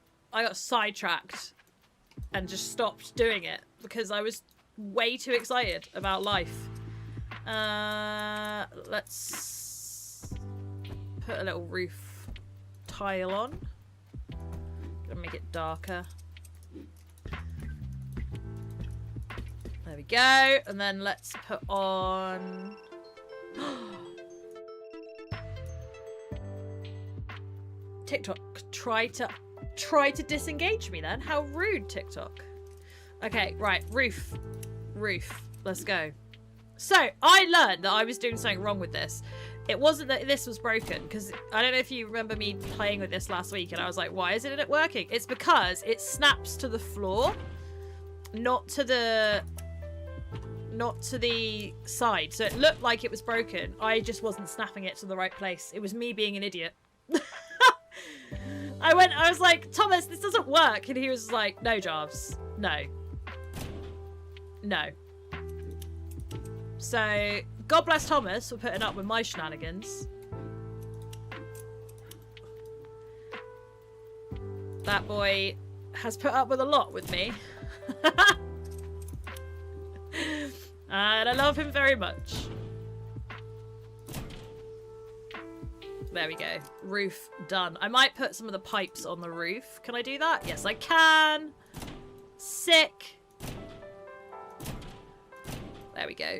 [SPEAKER 1] sidetracked and just stopped doing it because I was way too excited about life. Let's put a little roof tile on. Gonna make it darker. There we go. And then let's put on... TikTok, try to disengage me then. How rude, TikTok. Okay, right, roof. Let's go. So, I learned that I was doing something wrong with this. It wasn't that this was broken, because I don't know if you remember me playing with this last week, and I was like, why isn't it working? It's because it snaps to the floor, not to the side. So it looked like it was broken. I just wasn't snapping it to the right place. It was me being an idiot. I was like, Thomas, this doesn't work. And he was like, no, Jarves. No. So, God bless Thomas for putting up with my shenanigans. That boy has put up with a lot with me. And I love him very much. There we go. Roof done. I might put some of the pipes on the roof. Can I do that? Yes, I can. Sick. There we go.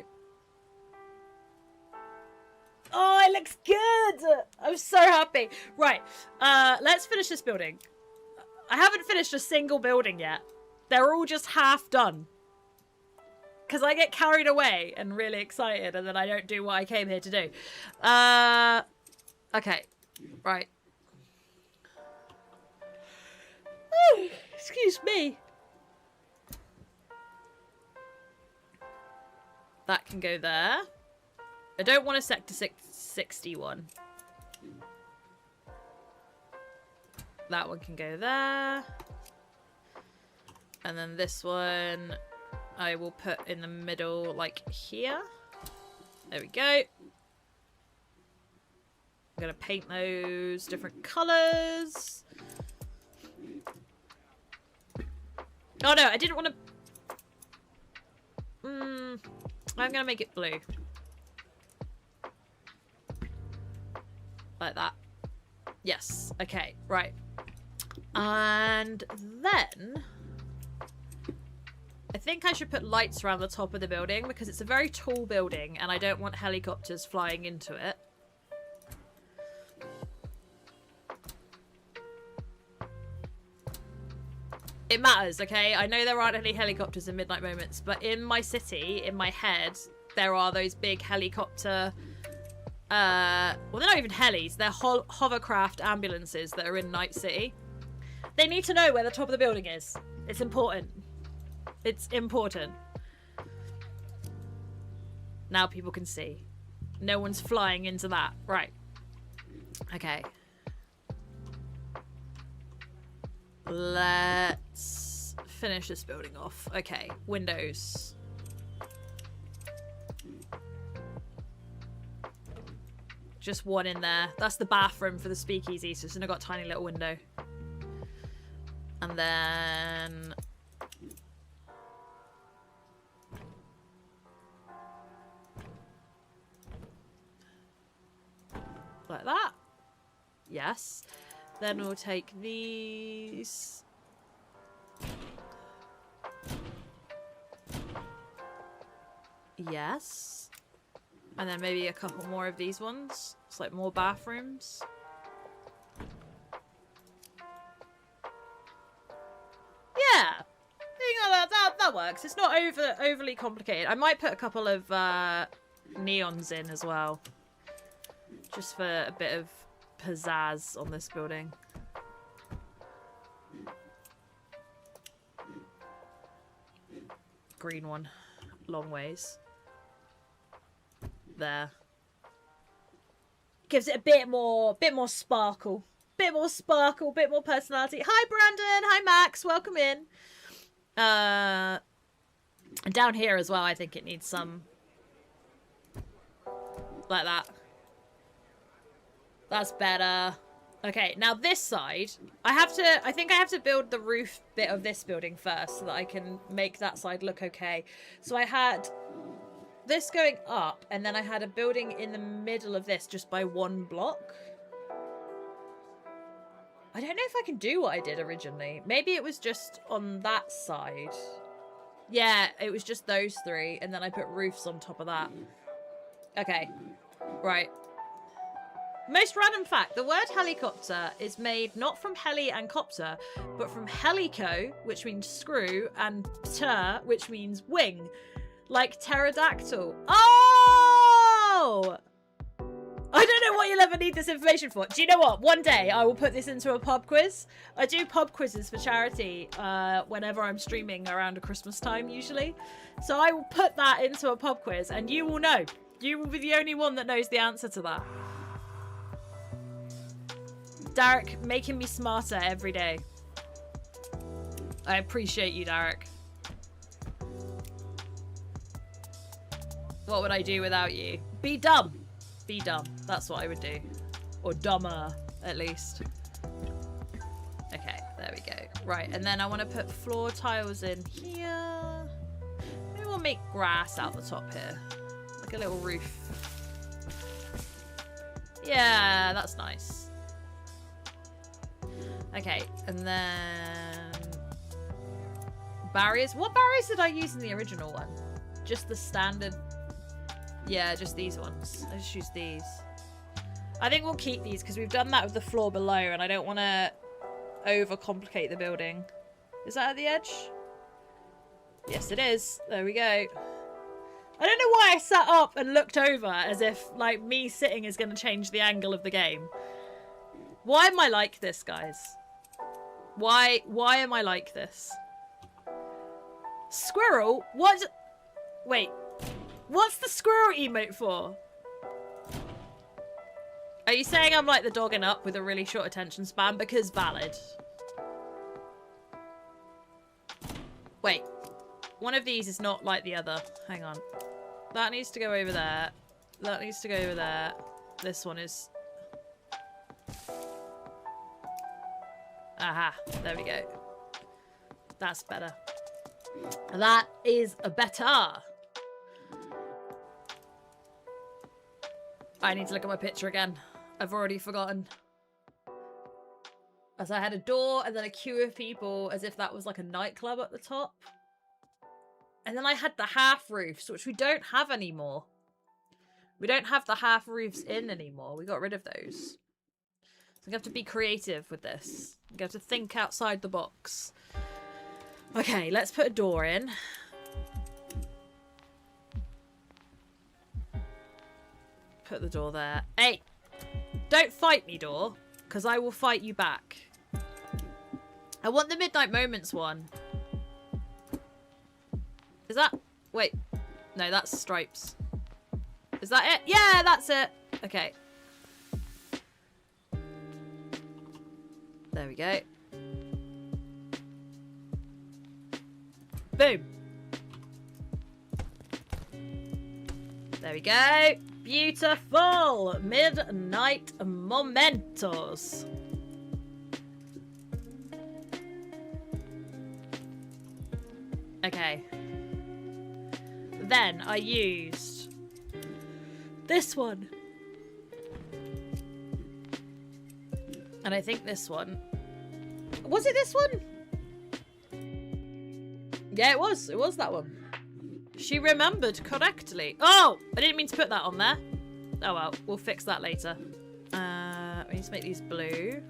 [SPEAKER 1] Oh, it looks good. I'm so happy. Right. Let's finish this building. I haven't finished a single building yet. They're all just half done. Because I get carried away and really excited, and then I don't do what I came here to do. Okay, right. Oh, excuse me. That can go there. I don't want a sector 61. That one can go there. And then this one I will put in the middle, like here. There we go. I'm going to paint those different colours. Oh no, I didn't want to... I'm going to make it blue. Like that. Yes. Okay, right. And then... I think I should put lights around the top of the building because it's a very tall building and I don't want helicopters flying into it. It matters, okay? I know there aren't any helicopters in Midnight Moments, but in my city, in my head, there are those big helicopter... well, they're not even helis. They're hovercraft ambulances that are in Night City. They need to know where the top of the building is. It's important. It's important. Now people can see. No one's flying into that. Right. Okay. Let's finish this building off. Okay, windows. Just one in there. That's the bathroom for the speakeasy, so it's only got a tiny little window. And then... like that. Yes. Then we'll take these. Yes. And then maybe a couple more of these ones. It's like more bathrooms. Yeah. That works. It's not overly complicated. I might put a couple of neons in as well. Just for a bit of pizzazz on this building. Green one. Long ways. There. Gives it a bit more sparkle. Bit more sparkle, bit more personality. Hi Brandon, hi Max, welcome in. And down here as well, I think it needs some... like that. That's better. Okay, now this side, I think I have to build the roof bit of this building first so that I can make that side look okay. So I had this going up, and then I had a building in the middle of this just by one block. I don't know if I can do what I did originally. Maybe it was just on that side. Yeah, it was just those three, and then I put roofs on top of that. Okay, right. Most random fact, the word helicopter is made not from heli and copter, but from helico, which means screw, and ter, which means wing. Like pterodactyl. Oh! I don't know what you'll ever need this information for. Do you know what? One day I will put this into a pub quiz. I do pub quizzes for charity whenever I'm streaming around a Christmas time, usually. So I will put that into a pub quiz, and you will know. You will be the only one that knows the answer to that. Derek, making me smarter every day. I appreciate you, Derek. What would I do without you? Be dumb. Be dumb. That's what I would do. Or dumber, at least. Okay, there we go. Right, and then I want to put floor tiles in here. Maybe we'll make grass out the top here. Like a little roof. Yeah, that's nice. Okay, and then barriers. What barriers did I use in the original one? Just the standard. Yeah, just these ones. I just use these. I think we'll keep these because we've done that with the floor below, and I don't want to overcomplicate the building. Is that at the edge? Yes, it is. There we go. I don't know why I sat up and looked over as if, like, me sitting is going to change the angle of the game. Why am I like this, guys? Why am I like this? Squirrel? What? Wait. What's the squirrel emote for? Are you saying I'm like the dog in Up with a really short attention span? Because valid. Wait. One of these is not like the other. Hang on. That needs to go over there. That needs to go over there. This one is... Aha, there we go. That's better. That is better. I need to look at my picture again. I've already forgotten. As I had a door and then a queue of people as if that was like a nightclub at the top. And then I had the half roofs, which we don't have anymore. We don't have the half roofs in anymore. We got rid of those. So we have to be creative with this. We have to think outside the box. Okay, let's put a door in. Put the door there. Hey! Don't fight me, door. Because I will fight you back. I want the Midnight Moments one. Is that... Wait. No, that's stripes. Is that it? Yeah, that's it. Okay. There we go. Boom. There we go. Beautiful. Midnight Mementos. Okay. Then I used this one. And I think this one. Was it this one? Yeah, it was. It was that one. She remembered correctly. Oh! I didn't mean to put that on there. Oh well, we'll fix that later. We need to make these blue.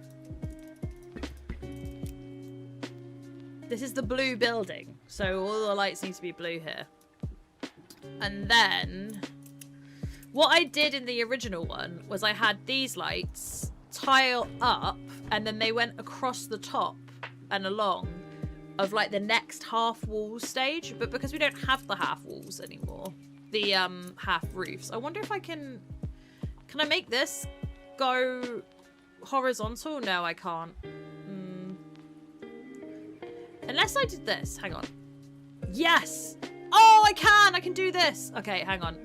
[SPEAKER 1] This is the blue building. So all the lights need to be blue here. And then... what I did in the original one was I had these lights tile up and then they went across the top and along of like the next half wall stage, but because we don't have the half walls anymore, the half roofs, I wonder if I can I make this go horizontal? No, I can't. Unless I did this. Hang on. Yes! I can do this. Okay, hang on.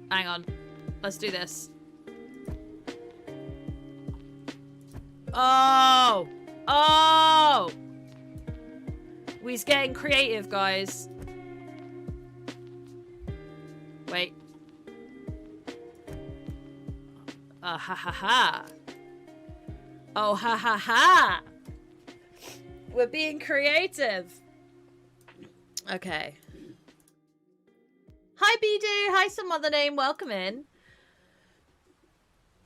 [SPEAKER 1] Hang on. Let's do this. Oh! Oh! We's getting creative, guys. Wait. Ha ha ha. Oh, ha ha ha. We're being creative. Okay. Hi, Bidu. Hi, some other name. Welcome in.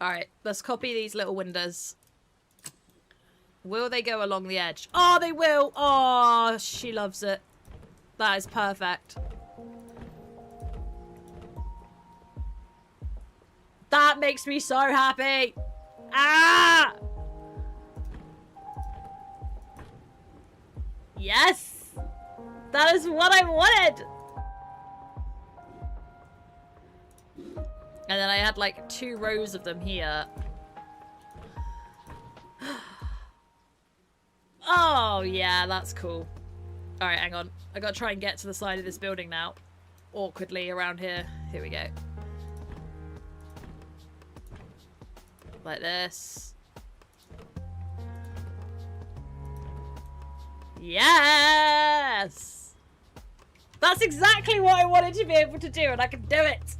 [SPEAKER 1] Alright, let's copy these little windows. Will they go along the edge? Oh, they will. Oh, she loves it. That is perfect. That makes me so happy. Ah! Yes! That is what I wanted! And then I had like 2 rows of them here. Oh, yeah, that's cool. Alright, hang on. I gotta try and get to the side of this building now. Awkwardly around here. Here we go. Like this. Yes! That's exactly what I wanted to be able to do, and I can do it!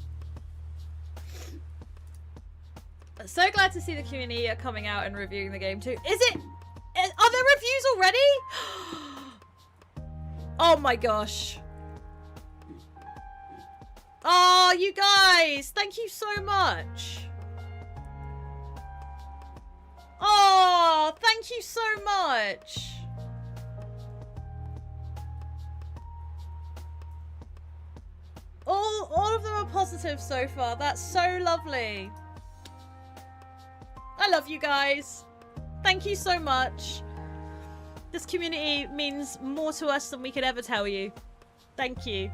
[SPEAKER 1] So glad to see the community are coming out and reviewing the game too. Is it? Are there reviews already? Oh my gosh. Oh, you guys, thank you so much. Oh, thank you so much. All of them are positive so far. That's so lovely. I love you guys. Thank you so much. This community means more to us than we could ever tell you. Thank you.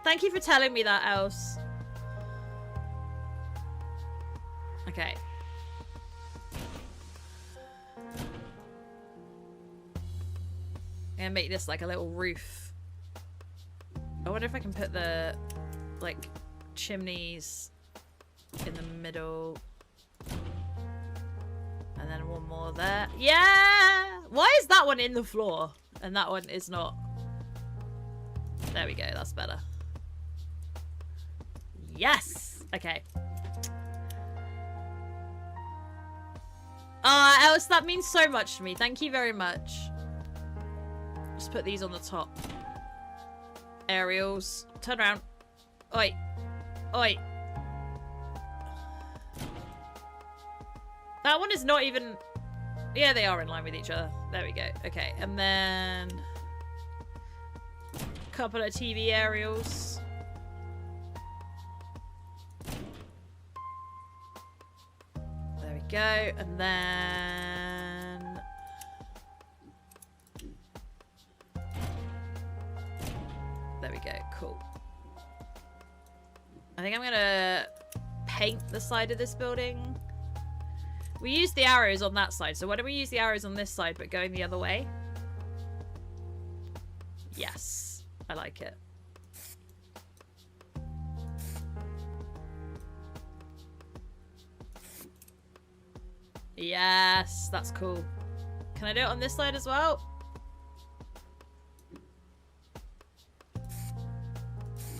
[SPEAKER 1] Thank you for telling me that, Els. Okay. I'm gonna make this like a little roof. I wonder if I can put the, like, chimneys in the middle. And then one more there. Yeah! Why is that one in the floor? And that one is not. There we go, that's better. Yes! Okay. Alice, that means so much to me. Thank you very much. Just put these on the top. Aerials. Turn around. Oi. Oi. That one is not even... Yeah, they are in line with each other. There we go. Okay, and then... a couple of TV aerials. There we go. And then... there we go. Cool. I think I'm gonna paint the side of this building. We used the arrows on that side, so why don't we use the arrows on this side but going the other way? Yes, I like it. Yes, that's cool. Can I do it on this side as well?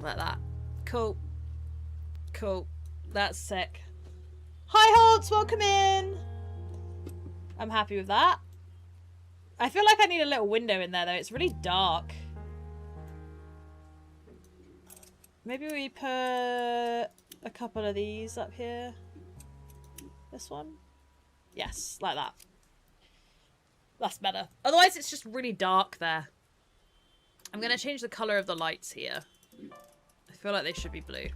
[SPEAKER 1] Like that. Cool. Cool. That's sick. Hi, Holtz! Welcome in! I'm happy with that. I feel like I need a little window in there, though. It's really dark. Maybe we put a couple of these up here. This one? Yes, like that. That's better. Otherwise, it's just really dark there. I'm going to change the colour of the lights here. I feel like they should be blue.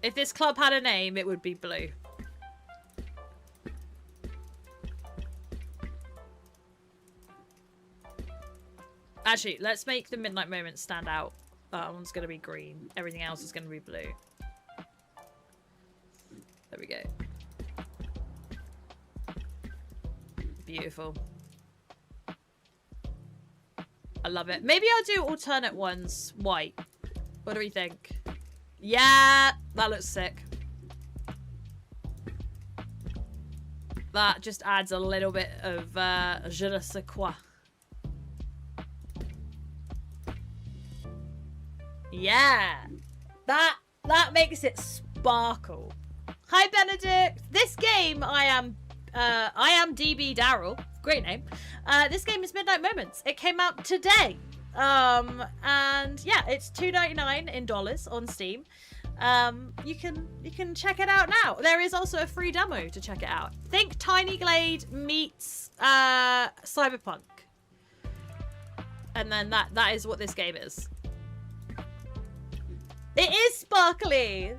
[SPEAKER 1] If this club had a name, it would be blue. Actually, let's make the Midnight Moment stand out. That one's going to be green. Everything else is going to be blue. There we go. Beautiful. I love it. Maybe I'll do alternate ones white. What do we think? Yeah, that looks sick. That just adds a little bit of je ne sais quoi. Yeah, that makes it sparkle. Hi Benedict. This game I am DB Daryl. Great name. This game is Midnight Moments. It came out today. And yeah, it's $2.99 in dollars on Steam. You can check it out now. There is also a free demo to check it out. Think Tiny Glade meets Cyberpunk. And then that is what this game is. It is sparkly.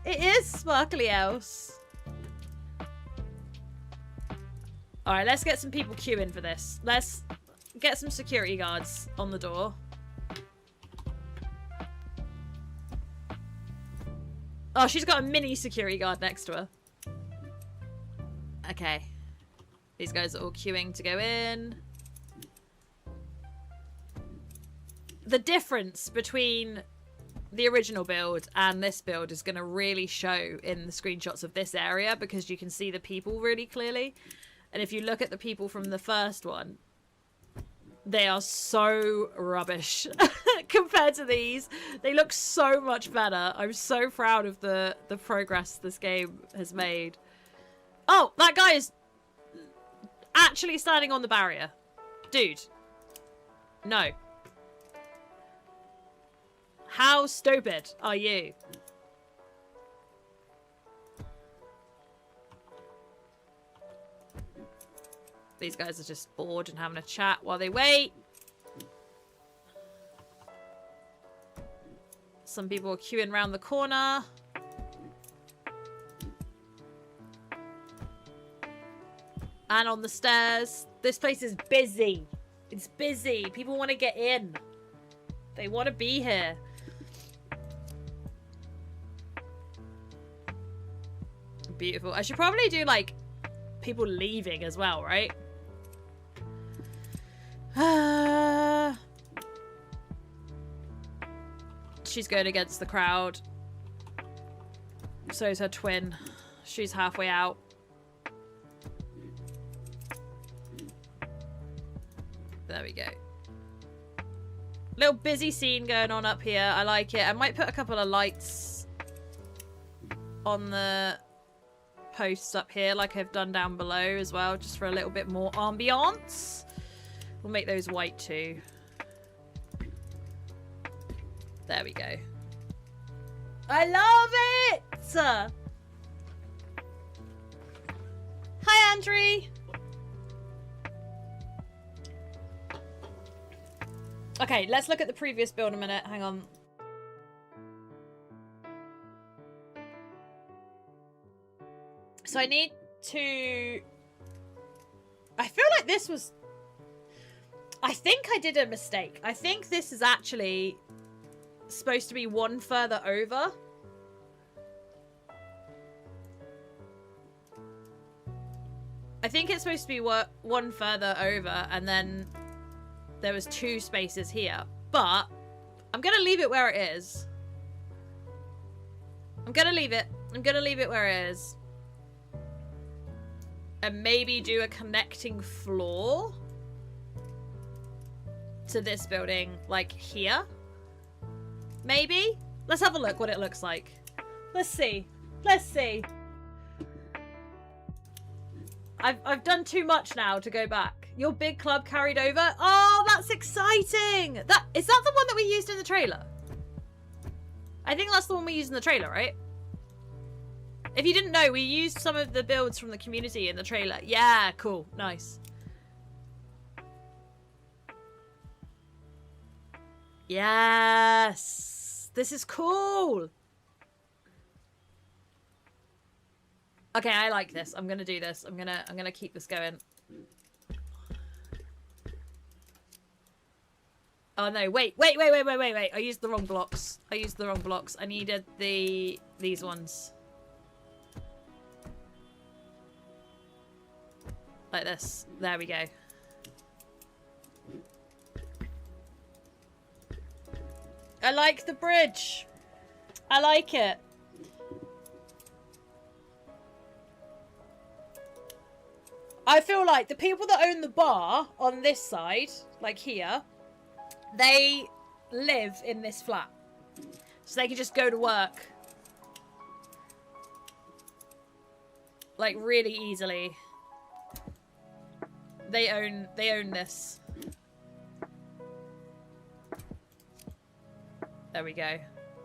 [SPEAKER 1] It is sparkly else. Alright, let's get some people queuing for this. Let's get some security guards on the door. Oh, she's got a mini security guard next to her. Okay. These guys are all queuing to go in. The difference between the original build and this build is going to really show in the screenshots of this area because you can see the people really clearly. And if you look at the people from the first one, they are so rubbish compared to these. They look so much better. I'm so proud of the progress this game has made. Oh, that guy is actually standing on the barrier. Dude. No. How stupid are you? These guys are just bored and having a chat while they wait. Some people are queuing around the corner. And on the stairs. This place is busy. It's busy. People want to get in. They want to be here. Beautiful. I should probably do, like, people leaving as well, right? She's going against the crowd. So is her twin. She's halfway out. There we go. Little busy scene going on up here. I like it. I might put a couple of lights on the posts up here like I've done down below as well, just for a little bit more ambiance. We'll make those white too. There we go. I love it! Hi, Andrew! Okay, let's look at the previous build a minute. Hang on. So I need to... I feel like this was... I think I did a mistake. I think this is actually supposed to be one further over. I think it's supposed to be one further over, and then there was 2 spaces here. But I'm going to leave it where it is. I'm going to leave it. I'm going to leave it where it is. And maybe do a connecting floor to this building, like here. Maybe? Let's have a look what it looks like. Let's see. Let's see. I've done too much now to go back. Your big club carried over? Oh, that's exciting! Is that the one that we used in the trailer? I think that's the one we used in the trailer, right? If you didn't know, we used some of the builds from the community in the trailer. Yeah, cool. Nice. Yes! This is cool! Okay, I like this. I'm gonna do this. I'm gonna keep this going. Oh no, wait. I used the wrong blocks. I needed these ones. Like this. There we go. I like the bridge. I like it. I feel like the people that own the bar on this side, like here, they live in this flat. So they can just go to work. Like really easily. They own this. There we go.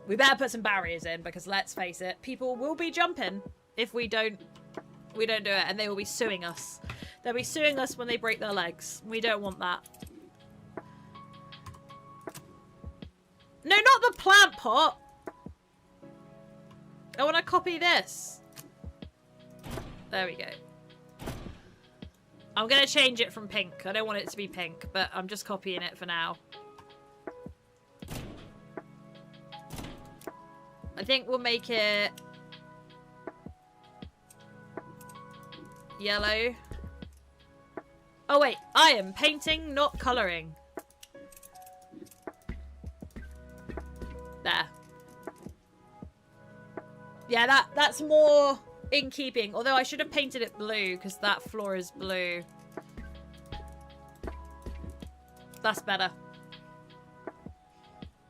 [SPEAKER 1] We better put some barriers in because let's face it, people will be jumping if we don't do it, and they will be suing us. They'll be suing us when they break their legs. We don't want that. No, not the plant pot. I want to copy this. There we go. I'm going to change it from pink. I don't want it to be pink, but I'm just copying it for now. I think we'll make it yellow. Oh wait, I am painting, not colouring. There. Yeah, that's more in keeping. Although I should have painted it blue because that floor is blue. That's better.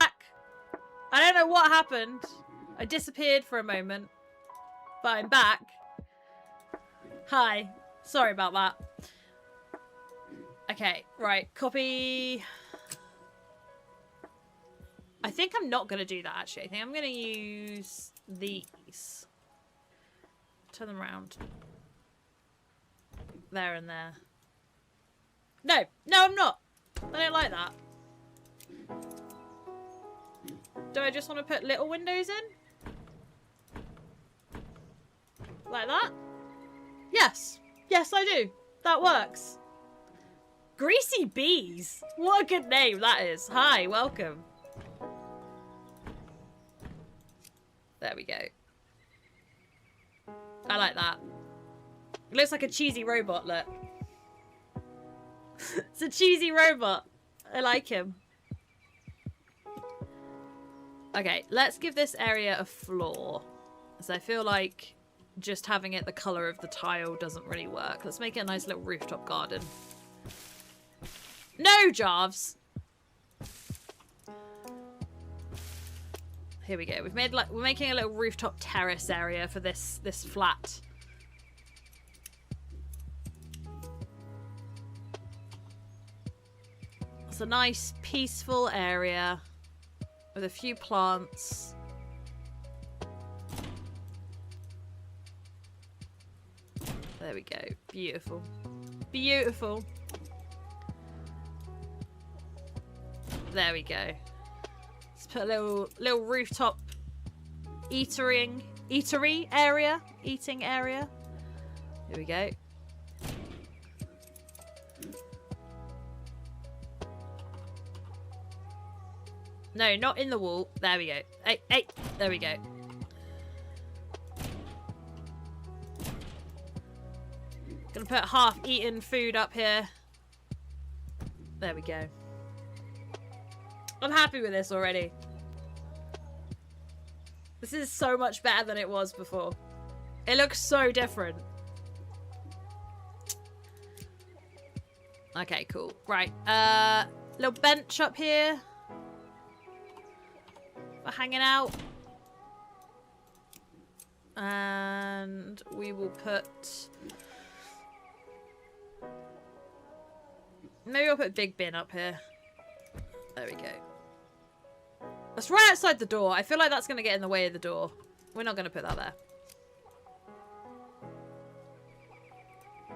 [SPEAKER 1] Back. I don't know what happened. I disappeared for a moment. But I'm back. Hi. Sorry about that. Okay, right. Copy. I think I'm not going to do that, actually. I think I'm going to use these. Turn them around. There and there. No. No, I'm not. I don't like that. Do I just want to put little windows in? Like that? Yes. Yes, I do. That works. Greasy Bees. What a good name that is. Hi, welcome. There we go. I like that. It looks like a cheesy robot, look. It's a cheesy robot. I like him. Okay, let's give this area a floor. Because I feel like just having it the colour of the tile doesn't really work. Let's make it a nice little rooftop garden. No, Jarves! Here we go. We've made we're making a little rooftop terrace area for this flat. It's a nice peaceful area with a few plants. There we go. Beautiful. Beautiful. There we go. Let's put a little rooftop eating area. Here we go. No, not in the wall. There we go. Hey, there we go. Gonna put half-eaten food up here. There we go. I'm happy with this already. This is so much better than it was before. It looks so different. Okay, cool. Right. Little bench up here. For hanging out. And we will put... Maybe I'll put big bin up here. There we go. That's right outside the door. I feel like that's going to get in the way of the door. We're not going to put that there.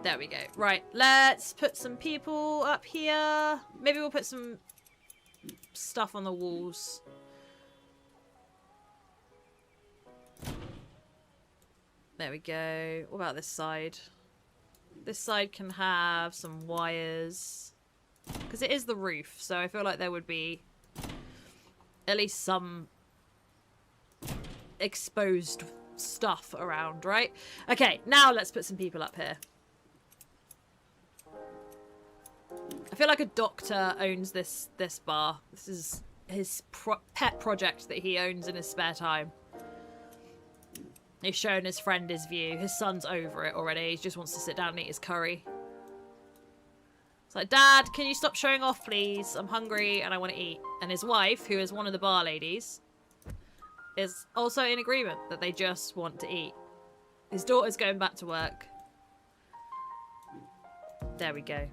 [SPEAKER 1] There we go. Right, let's put some people up here. Maybe we'll put some stuff on the walls. There we go. What about this side? This side can have some wires. Because it is the roof, so I feel like there would be at least some exposed stuff around, right? Okay, now let's put some people up here. feel like a doctor owns this bar. This is his pet project that he owns in his spare time. He's showing his friend his view. His son's over it already. He just wants to sit down and eat his curry. It's like, Dad, can you stop showing off, please? I'm hungry and I want to eat. And his wife, who is one of the bar ladies, is also in agreement that they just want to eat. His daughter's going back to work. There we go.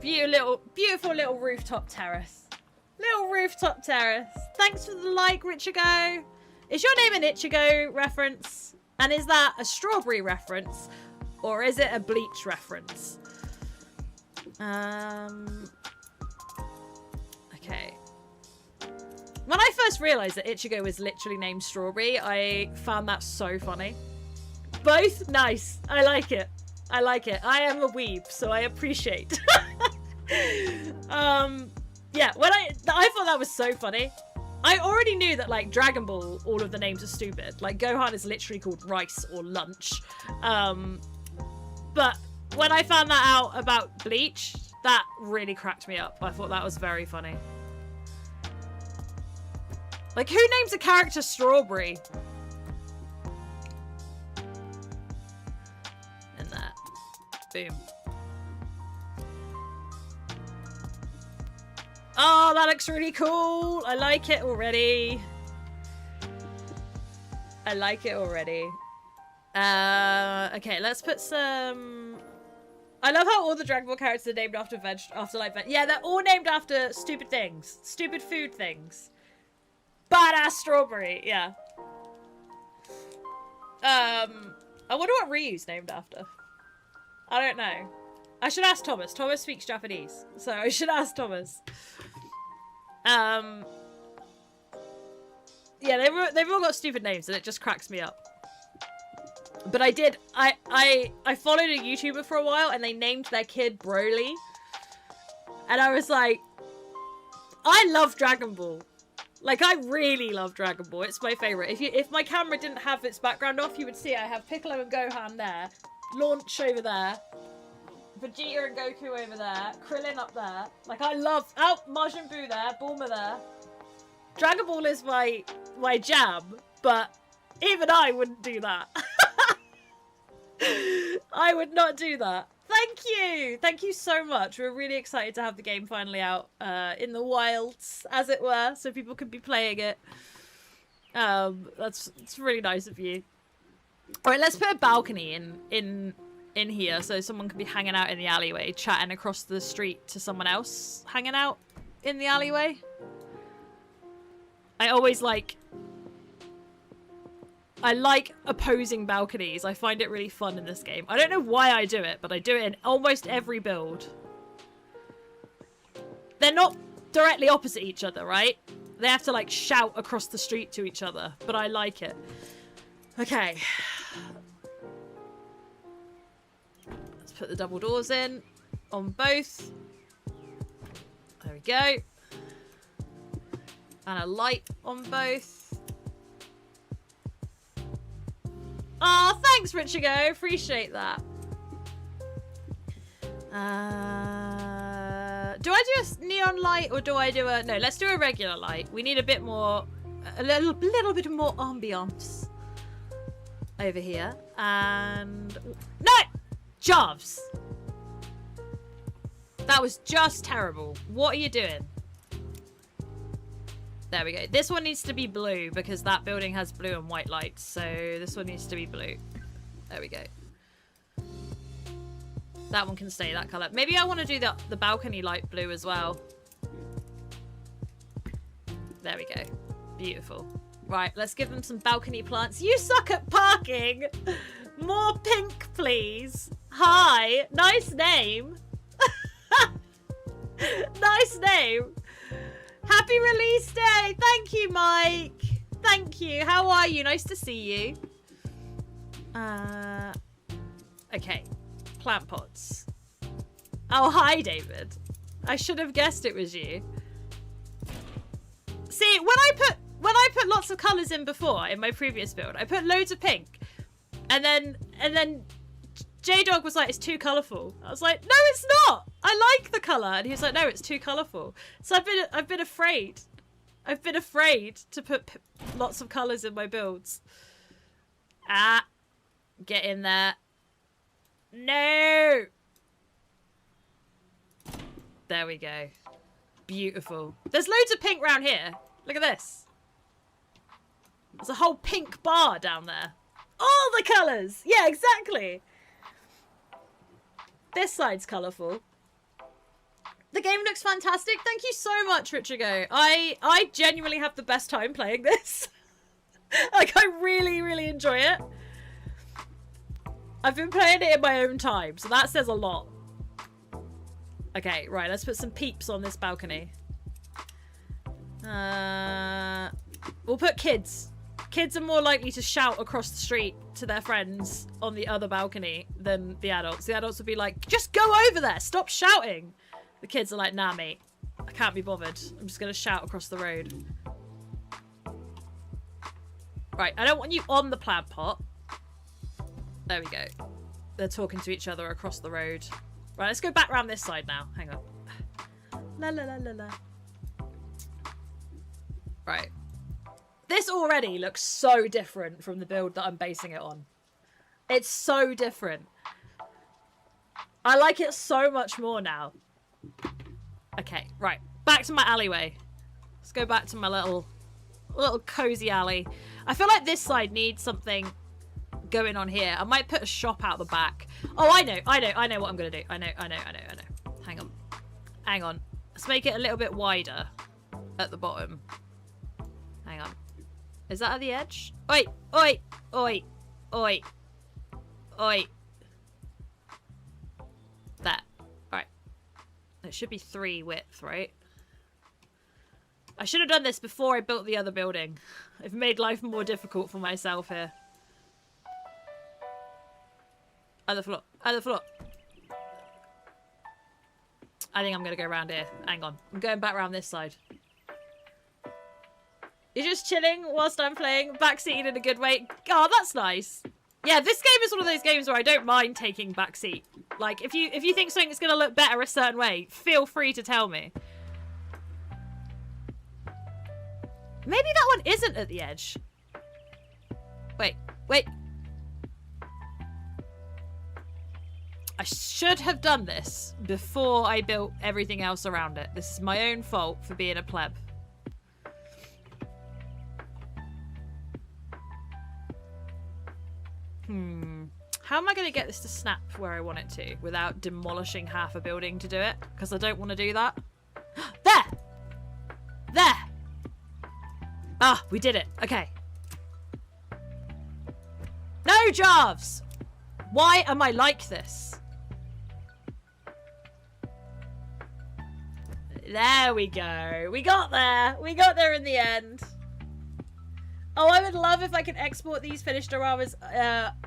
[SPEAKER 1] Beautiful little rooftop terrace. Little rooftop terrace. Thanks for the like, Richigo. Is your name an Ichigo reference? And is that a strawberry reference? Or is it a Bleach reference? Okay. When I first realised that Ichigo was literally named Strawberry, I found that so funny. Both nice. I like it. I like it. I am a weeb, so I appreciate. Yeah, when I thought that was so funny. I already knew that, like, Dragon Ball, all of the names are stupid. Like, Gohan is literally called Rice or Lunch. But when I found that out about Bleach, that really cracked me up. I thought that was very funny. Like, who names a character Strawberry? And that. Boom. Oh, that looks really cool. I like it already. I like it already. Okay, let's put some... I love how all the Dragon Ball characters are named after yeah, they're all named after stupid things. Stupid food things. Badass Strawberry, yeah. I wonder what Ryu's named after. I don't know. I should ask Thomas. Thomas speaks Japanese, so I should ask Thomas. Yeah, they've all got stupid names, and it just cracks me up. But I followed a YouTuber for a while, and they named their kid Broly, and I was like, I love Dragon Ball. Like, I really love Dragon Ball. It's my favorite. If my camera didn't have its background off, you would see I have Piccolo and Gohan there, Launch over there, Vegeta and Goku over there, Krillin up there. Like, I love... Oh, Majin Buu there, Bulma there. Dragon Ball is my jam, but even I wouldn't do that. I would not do that. Thank you! Thank you so much. We're really excited to have the game finally out in the wilds, as it were, so people can be playing it. It's really nice of you. Alright, let's put a balcony in here so someone can be hanging out in the alleyway, chatting across the street to someone else hanging out in the alleyway. I like opposing balconies. I find it really fun in this game. I don't know why I do it, but I do it in almost every build. They're not directly opposite each other, right? They have to, like, shout across the street to each other, but I like it. Okay. Let's put the double doors in on both. There we go. And a light on both. Oh, thanks, Richigo. Appreciate that. Do I do a neon light or do I do a... No, let's do a regular light. We need a bit more... A little bit more ambiance over here. And... No! Jobs! That was just terrible. What are you doing? There we go. This one needs to be blue because that building has blue and white lights. So this one needs to be blue. There we go. That one can stay that colour. Maybe I want to do the balcony light blue as well. There we go. Beautiful. Right, let's give them some balcony plants. You suck at parking! More pink, please. Hi. Nice name. Nice name. Happy release day! Thank you, Mike! Thank you. How are you? Nice to see you. Okay. Plant pots. Oh, hi, David. I should have guessed it was you. See, when I put lots of colours in before, in my previous build, I put loads of pink. And then J-Dog was like, it's too colourful. I was like, no, it's not. I like the colour. And he was like, no, it's too colourful. So I've been afraid. I've been afraid to put lots of colours in my builds. Ah, get in there. No. There we go. Beautiful. There's loads of pink around here. Look at this. There's a whole pink bar down there. All the colours. Yeah, exactly. This side's colourful. The game looks fantastic. Thank you so much, Richigo. I genuinely have the best time playing this. Like, I really, really enjoy it. I've been playing it in my own time, so that says a lot. Okay, right, let's put some peeps on this balcony. We'll put kids. Kids are more likely to shout across the street to their friends on the other balcony than the adults. The adults would be like, just go over there, stop shouting. The kids are like, nah, mate, I can't be bothered. I'm just going to shout across the road. Right, I don't want you on the plant pot. There we go. They're talking to each other across the road. Right, let's go back around this side now. Hang on. La la la la la. Right. This already looks so different from the build that I'm basing it on. It's so different. I like it so much more now. Okay, right. Back to my alleyway. Let's go back to my little cozy alley. I feel like this side needs something going on here. I might put a shop out the back. Oh, I know what I'm gonna do. I know. Hang on. Let's make it a little bit wider at the bottom. Hang on. Is that at the edge? Oi, oi, oi, oi, oi. There. Right. It should be 3 width, right? I should have done this before I built the other building. I've made life more difficult for myself here. Other floor. Other floor. I think I'm going to go around here. Hang on. I'm going back around this side. You're just chilling whilst I'm playing, backseating in a good way. Oh, that's nice. Yeah, this game is one of those games where I don't mind taking backseat. Like, if you think something's going to look better a certain way, feel free to tell me. Maybe that one isn't at the edge. Wait. I should have done this before I built everything else around it. This is my own fault for being a pleb. How am I going to get this to snap where I want it to without demolishing half a building to do it? Because I don't want to do that. There! There! Ah, we did it. Okay. No, Jarves! Why am I like this? There we go. We got there. We got there in the end. Oh, I would love if I could export these finished dioramas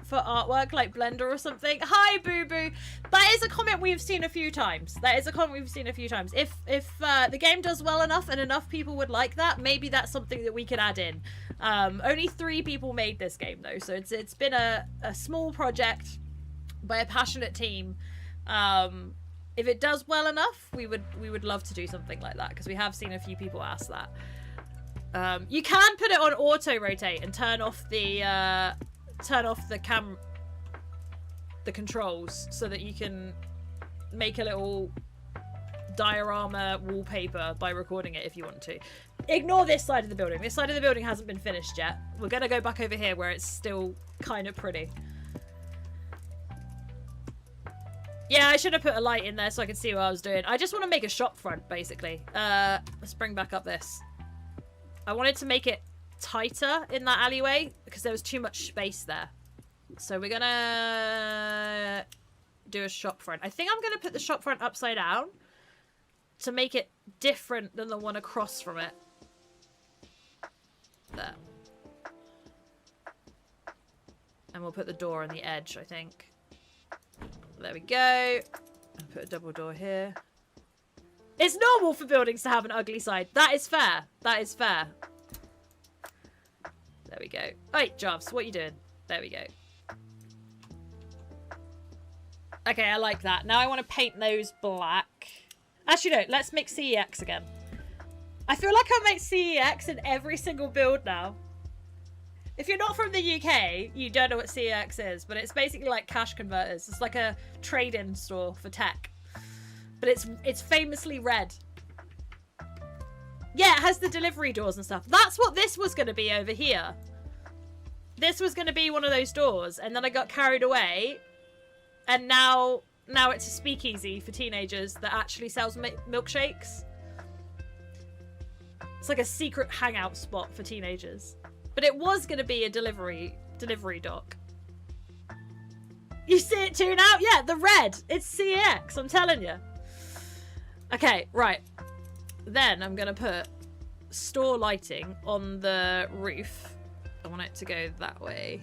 [SPEAKER 1] for artwork, like Blender or something. Hi, Boo Boo. That is a comment we've seen a few times. If the game does well enough and enough people would like that, maybe that's something that we could add in. Only 3 people made this game though, so it's been a small project by a passionate team. If it does well enough, we would love to do something like that because we have seen a few people ask that. You can put it on auto rotate and turn off the controls so that you can make a little diorama wallpaper by recording it if you want to. Ignore this side of the building. This side of the building hasn't been finished yet. We're gonna go back over here where it's still kind of pretty. Yeah, I should have put a light in there so I could see what I was doing. I just want to make a shop front, basically. Let's bring back up this. I wanted to make it tighter in that alleyway because there was too much space there. So we're gonna do a shop front. I think I'm gonna put the shop front upside down to make it different than the one across from it. There. And we'll put the door on the edge, I think. There we go. I'll put a double door here. It's normal for buildings to have an ugly side. That is fair. That is fair. There we go. Hey, Jarvis, what are you doing? There we go. Okay, I like that. Now I want to paint those black. Actually, no, let's make CEX again. I feel like I make CEX in every single build now. If you're not from the UK, you don't know what CEX is, but it's basically like cash converters. It's like a trade-in store for tech. But it's famously red. Yeah, it has the delivery doors and stuff. That's what this was going to be over here. This was going to be one of those doors, and then I got carried away, and now it's a speakeasy for teenagers that actually sells milkshakes. It's like a secret hangout spot for teenagers. But it was going to be a delivery dock. You see it too now? Yeah, the red. It's CX, I'm telling you. Okay, right. Then I'm going to put store lighting on the roof. I want it to go that way.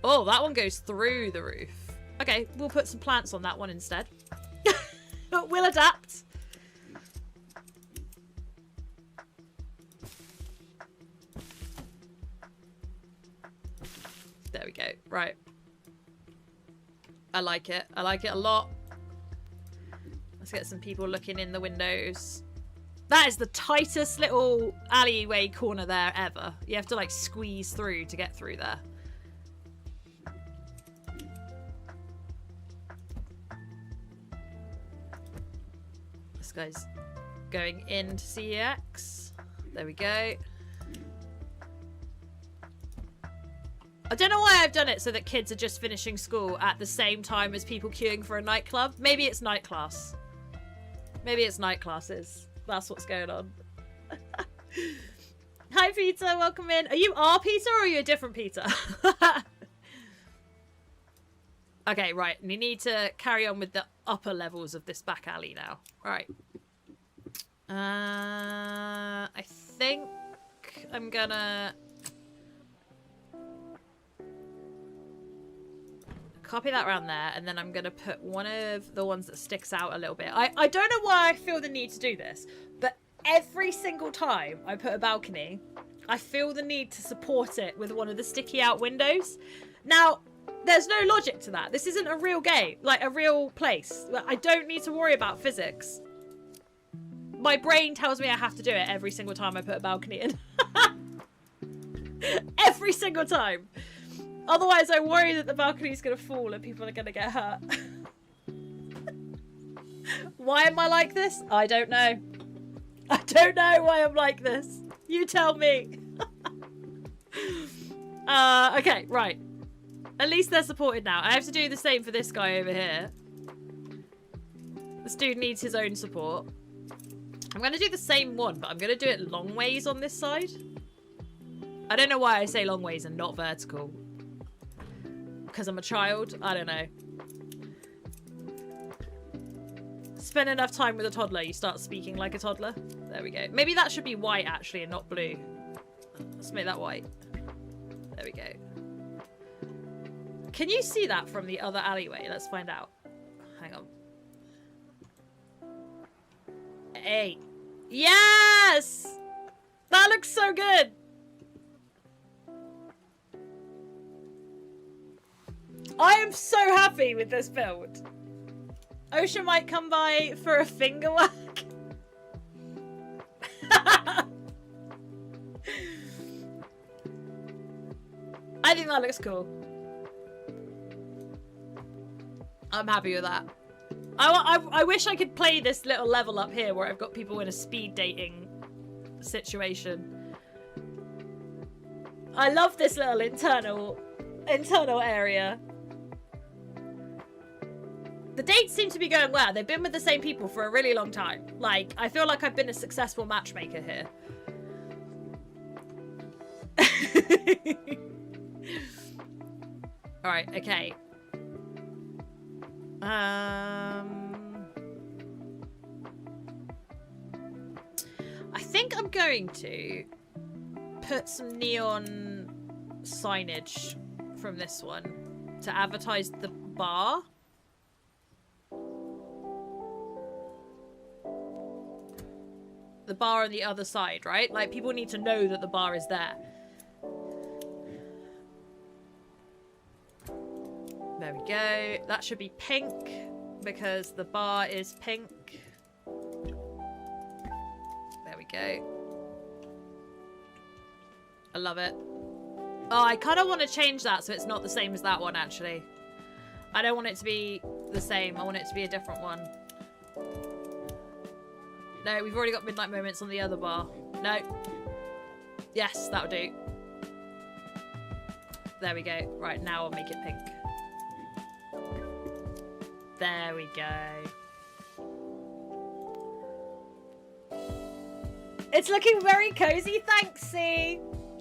[SPEAKER 1] Oh, that one goes through the roof. Okay, we'll put some plants on that one instead. We'll adapt. There we go. Right. I like it. I like it a lot. Let's get some people looking in the windows. That is the tightest little alleyway corner there ever. You have to like squeeze through to get through there. This guy's going into CEX. There we go. I don't know why I've done it so that kids are just finishing school at the same time as people queuing for a nightclub. Maybe it's night class. Maybe it's night classes. That's what's going on. Hi, Peter. Welcome in. Are you our Peter or are you a different Peter? Okay, right. We need to carry on with the upper levels of this back alley now. Right. I think I'm gonna copy that around there, and then I'm gonna put one of the ones that sticks out a little bit. I don't know why I feel the need to do this, but every single time I put a balcony, I feel the need to support it with one of the sticky out windows. Now, there's no logic to that. This isn't a real game, like a real place. I don't need to worry about physics. My brain tells me I have to do it every single time I put a balcony in. Every single time. Otherwise, I worry that the balcony is going to fall and people are going to get hurt. Why am I like this? I don't know. I don't know why I'm like this. You tell me. Okay, right. At least they're supported now. I have to do the same for this guy over here. This dude needs his own support. I'm going to do the same one, but I'm going to do it long ways on this side. I don't know why I say long ways and not vertical. Because I'm a child? I don't know. Spend enough time with a toddler, you start speaking like a toddler. There we go. Maybe that should be white, actually, and not blue. Let's make that white. There we go. Can you see that from the other alleyway? Let's find out. Hang on. Hey. Yes! That looks so good! I am so happy with this build. Ocean might come by for a finger whack. I think that looks cool. I'm happy with that. I wish I could play this little level up here where I've got people in a speed dating situation. I love this little internal area. The dates seem to be going well. They've been with the same people for a really long time. Like, I feel like I've been a successful matchmaker here. Alright, okay. I think I'm going to put some neon signage from this one to advertise the bar. The bar on the other side, right? Like, people need to know that the bar is there. go. That should be pink because the bar is pink. There we go. I love it. Oh, I kind of want to change that so it's not the same as that one, actually. I don't want it to be the same. I want it to be a different one. No, we've already got Midnight Moments on the other bar. No. Yes, that'll do. There we go. Right, now I'll make it pink. There we go. It's looking very cozy, thanks, C.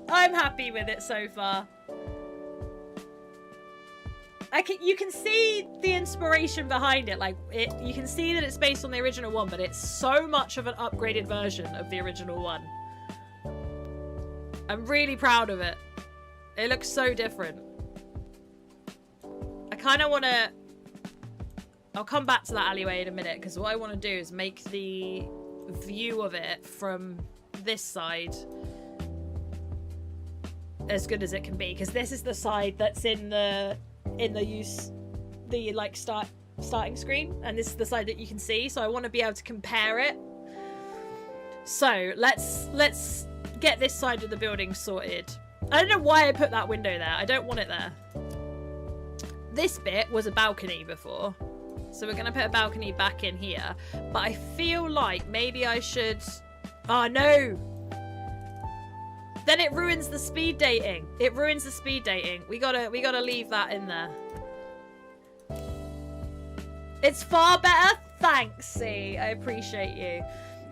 [SPEAKER 1] I'm happy with it so far. You can see the inspiration behind it. Like, you can see that it's based on the original one, but it's so much of an upgraded version of the original one. I'm really proud of it. It looks so different. I kind of want to... I'll come back to that alleyway in a minute, because what I want to do is make the view of it from this side as good as it can be, because this is the side that's in the like starting screen, and this is the side that you can see, so I want to be able to compare it. So let's get this side of the building sorted. I don't know why I put that window there. I don't want it there. This bit was a balcony before, so we're gonna put a balcony back in here, but I feel like maybe I should... Oh no! Then it ruins the speed dating. It ruins the speed dating. We gotta leave that in there. It's far better. Thanks, C. I appreciate you.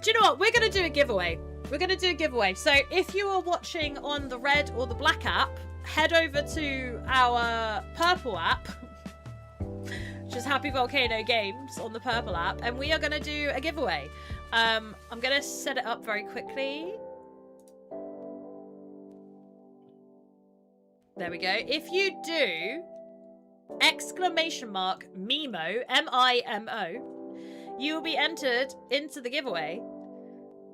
[SPEAKER 1] Do you know what? We're gonna do a giveaway. We're gonna do a giveaway. So if you are watching on the red or the black app, head over to our purple app, which is Happy Volcano Games on the purple app, and we are gonna do a giveaway. I'm gonna set it up very quickly. There we go. If you do !Mimo, M-I-M-O, you will be entered into the giveaway.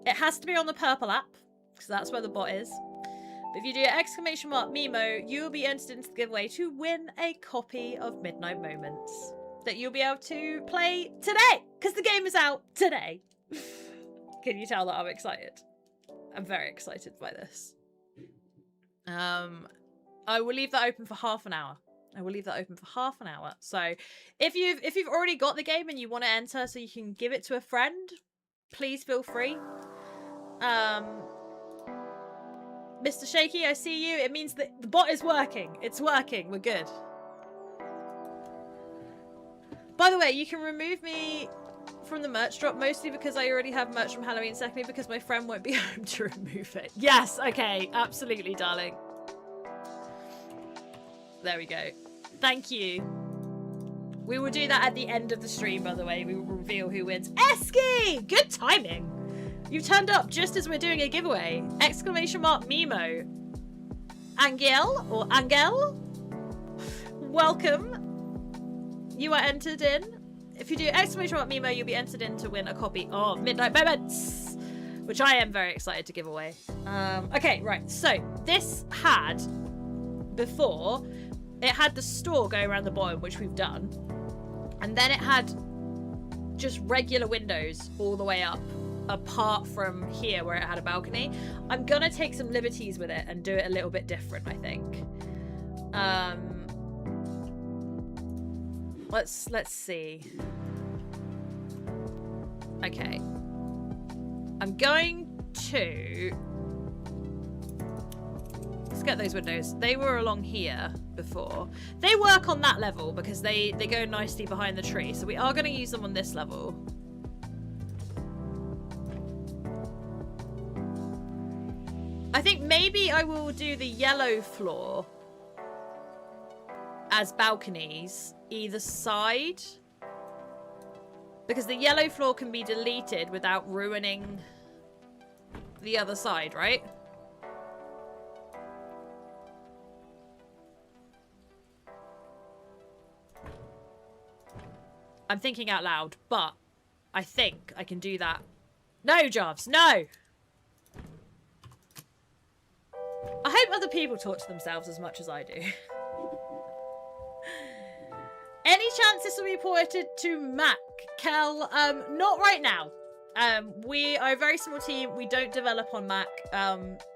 [SPEAKER 1] It has to be on the purple app, because that's where the bot is. But if you do !Mimo, you will be entered into the giveaway to win a copy of Midnight Moments that you'll be able to play today, because the game is out today. Can you tell that I'm excited? I'm very excited by this. I will leave that open for half an hour. I will leave that open for half an hour. So if you've already got the game and you want to enter so you can give it to a friend, please feel free. Mr. Shaky, I see you. It means that the bot is working. It's working. We're good. By the way, you can remove me from the merch drop, mostly because I already have merch from Halloween, secondly because my friend won't be home to remove it. Yes, okay, absolutely, darling. There we go. Thank you. We will do that at the end of the stream, by the way. We will reveal who wins. Esky! Good timing. You've turned up just as we're doing a giveaway. !Mimo. Angel or Angel? Welcome. You are entered in. If you do !Mimo, you'll be entered in to win a copy of Midnight Moments, which I am very excited to give away. Okay, right. So this had, before, it had the store going around the bottom, which we've done. And then it had just regular windows all the way up, apart from here where it had a balcony. I'm gonna take some liberties with it and do it a little bit different, I think. Let's see. Okay. I'm going to... Let's get those windows. They were along here before. They work on that level because they go nicely behind the tree. So we are going to use them on this level. I think maybe I will do the yellow floor as balconies either side, because the yellow floor can be deleted without ruining the other side, right? I'm thinking out loud, but I think I can do that. No, Jarves, no! I hope other people talk to themselves as much as I do. Any chance this will be ported to Mac? Kel, not right now. We are a very small team. We don't develop on Mac.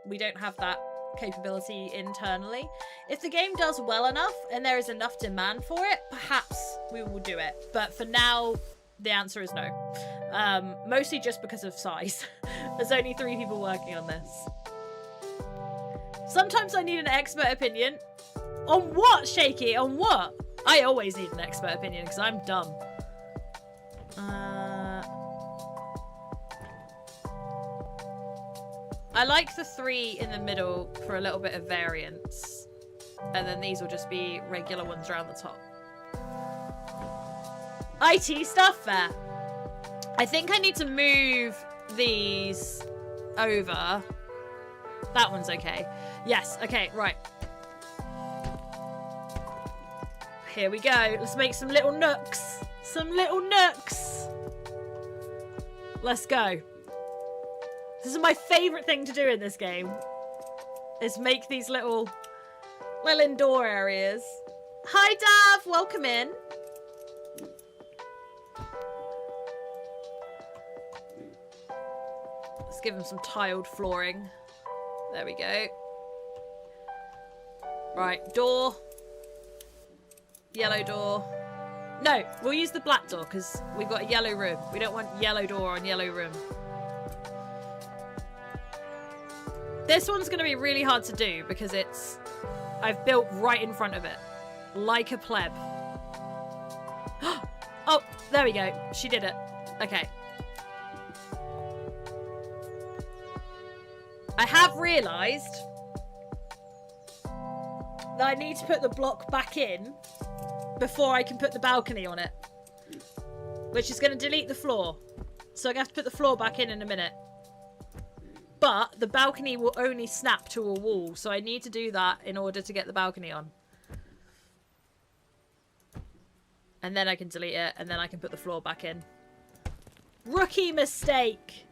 [SPEAKER 1] We don't have that capability internally. If the game does well enough and there is enough demand for it, perhaps we will do it. But for now, the answer is no. Mostly just because of size. There's only 3 people working on this. Sometimes I need an expert opinion. On what, Shaky? On what? I always need an expert opinion because I'm dumb. I like the 3 in the middle for a little bit of variance. And then these will just be regular ones around the top. IT stuff, fair. I think I need to move these over. That one's okay. Yes, okay, right. Here we go. Let's make some little nooks. Some little nooks. Let's go. This is my favourite thing to do in this game. Is make these little indoor areas. Hi, Dav. Welcome in. Let's give him some tiled flooring. There we go. Right, door. Yellow door. No, we'll use the black door because we've got a yellow room. We don't want yellow door on yellow room. This one's going to be really hard to do because I've built right in front of it. Like a pleb. Oh, there we go. She did it. Okay. I have realised that I need to put the block back in before I can put the balcony on it. Which is going to delete the floor. So I'm going to have to put the floor back in a minute. But the balcony will only snap to a wall. So I need to do that in order to get the balcony on. And then I can delete it. And then I can put the floor back in. Rookie mistake.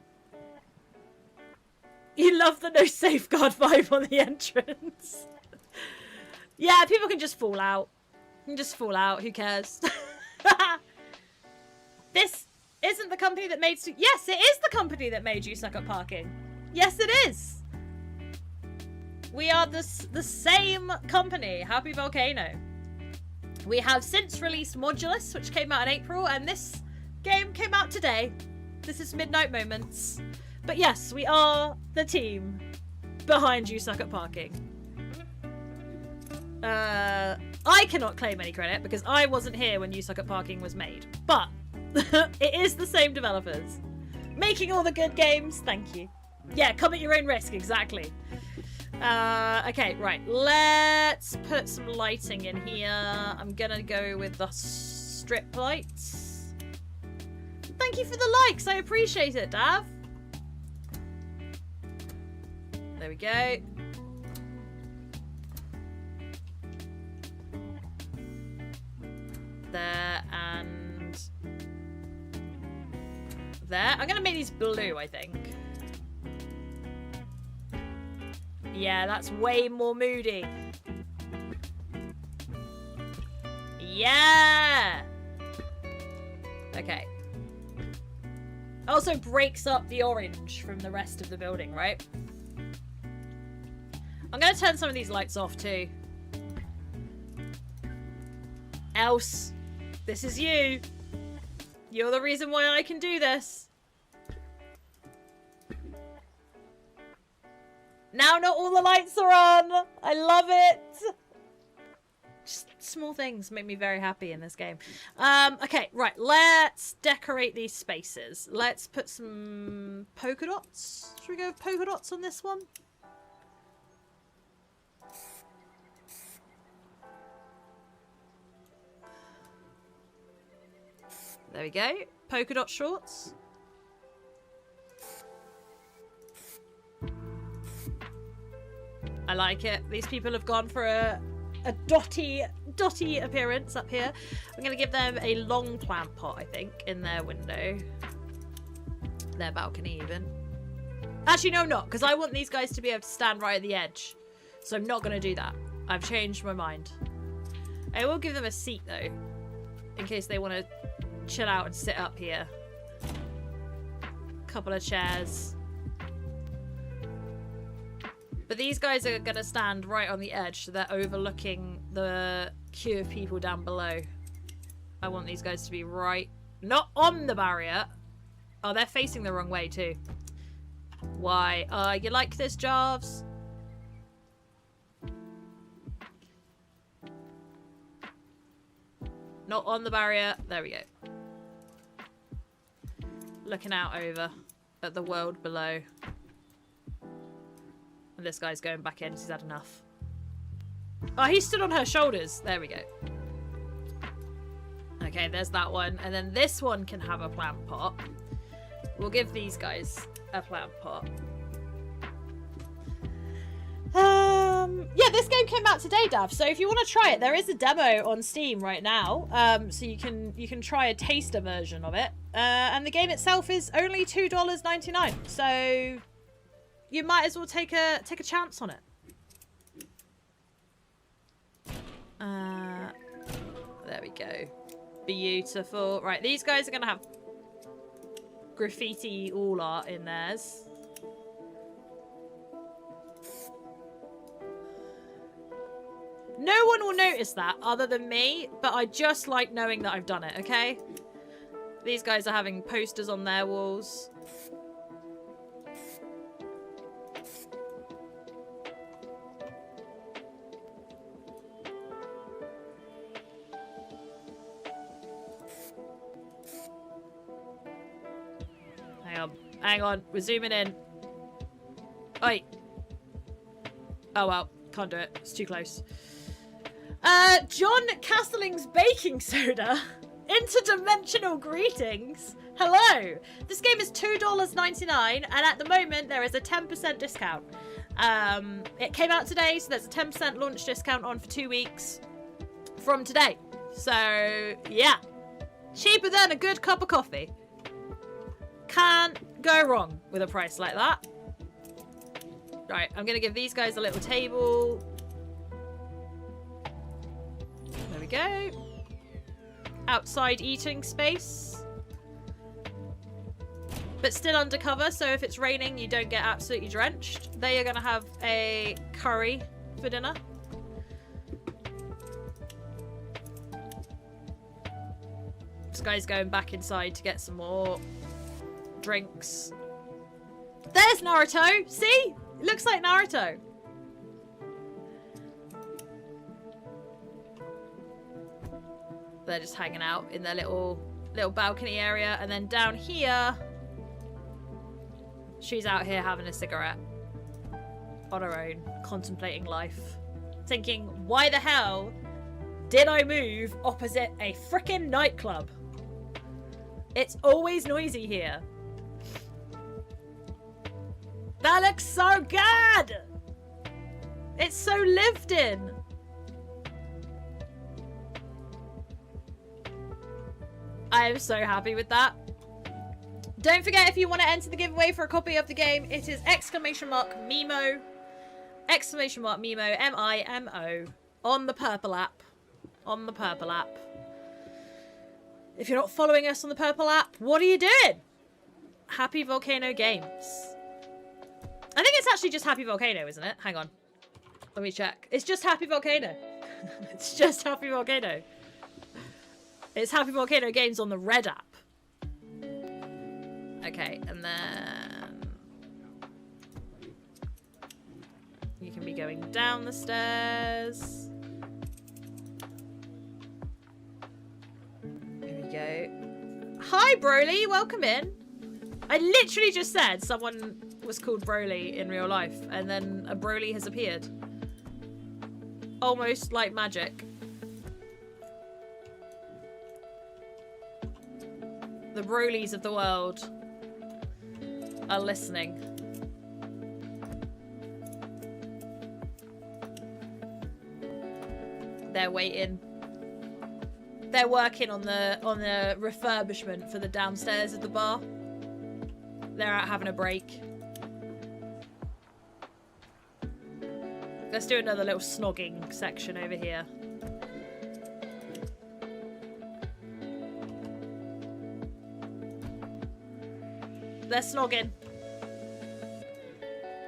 [SPEAKER 1] You love the no safeguard vibe on the entrance. Yeah, people can just fall out. You can just fall out. Who cares? This isn't the company that made... Yes, it is the company that made You Suck at Parking. Yes, it is. We are the same company. Happy Volcano. We have since released Modulus, which came out in April, and this game came out today. This is Midnight Moments. But yes, we are the team behind You Suck at Parking. I cannot claim any credit because I wasn't here when You Suck at Parking was made. But it is the same developers. Making all the good games, thank you. Yeah, come at your own risk, exactly. Okay, right. Let's put some lighting in here. I'm gonna go with the strip lights. Thank you for the likes, I appreciate it, Dav. There we go. There and there. I'm gonna make these blue, I think. Yeah, that's way more moody. Yeah! Okay. Also breaks up the orange from the rest of the building, right? I'm gonna turn some of these lights off too. Else, this is you. You're the reason why I can do this. Now not all the lights are on. I love it. Just small things make me very happy in this game. Okay, right. Let's decorate these spaces. Let's put some polka dots. Should we go with polka dots on this one? There we go. Polka dot shorts. I like it. These people have gone for a dotty appearance up here. I'm going to give them a long plant pot, I think, in their window. Their balcony, even. Actually, no, not. Because I want these guys to be able to stand right at the edge. So I'm not going to do that. I've changed my mind. I will give them a seat, though. in case they want to chill out and sit up here. Couple of chairs. But these guys are going to stand right on the edge, so they're overlooking the queue of people down below. I want these guys to be right... Not on the barrier. Oh, they're facing the wrong way too. Why? You like this, Jarves? Not on the barrier. There we go. Looking out over at the world below. And this guy's going back in because he's had enough. Oh, he stood on her shoulders. There we go. Okay, there's that one. And then this one can have a plant pot. We'll give these guys a plant pot. Yeah, this game came out today, Dav. So if you want to try it, there is a demo on Steam right now. So you can try a taster version of it. And the game itself is only $2.99. So you might as well take a chance on it. There we go. Beautiful. Right, these guys are gonna have graffiti all art in theirs. No one will notice that other than me, but I just like knowing that I've done it, okay? These guys are having posters on their walls. Hang on, we're zooming in. Oi. Oh well, can't do it. It's too close. John Castling's baking soda. Interdimensional greetings. Hello. This game is $2.99, and at the moment there is a 10% discount. It came out today, so there's a 10% launch discount on for 2 weeks from today. So yeah, cheaper than a good cup of coffee. Can't go wrong with a price like that. Right, I'm gonna give these guys a little table. There we go. Outside eating space. But still undercover, so if it's raining, you don't get absolutely drenched. They are gonna have a curry for dinner. This guy's going back inside to get some more drinks. There's Naruto! See? It looks like Naruto. They're just hanging out in their little balcony area. And then down here, she's out here having a cigarette. On her own, contemplating life. Thinking, why the hell did I move opposite a frickin' nightclub? It's always noisy here. That looks so good! It's so lived in. I am so happy with that. Don't forget, if you want to enter the giveaway for a copy of the game, it is !Mimo, !Mimo, M-I-M-O, on the purple app. On the purple app. If you're not following us on the purple app, what are you doing? Happy Volcano Games. I think it's actually just Happy Volcano, isn't it? Hang on. Let me check. It's just Happy Volcano. It's just Happy Volcano. It's Happy Volcano Games on the red app. Okay, and then you can be going down the stairs. Here we go. Hi, Broly. Welcome in. I literally just said someone was called Broly in real life, and then a Broly has appeared. Almost like magic. The Brolys of the world are listening. They're waiting. They're working on the refurbishment for the downstairs of the bar. They're out having a break. Let's do another little snogging section over here. They're snogging.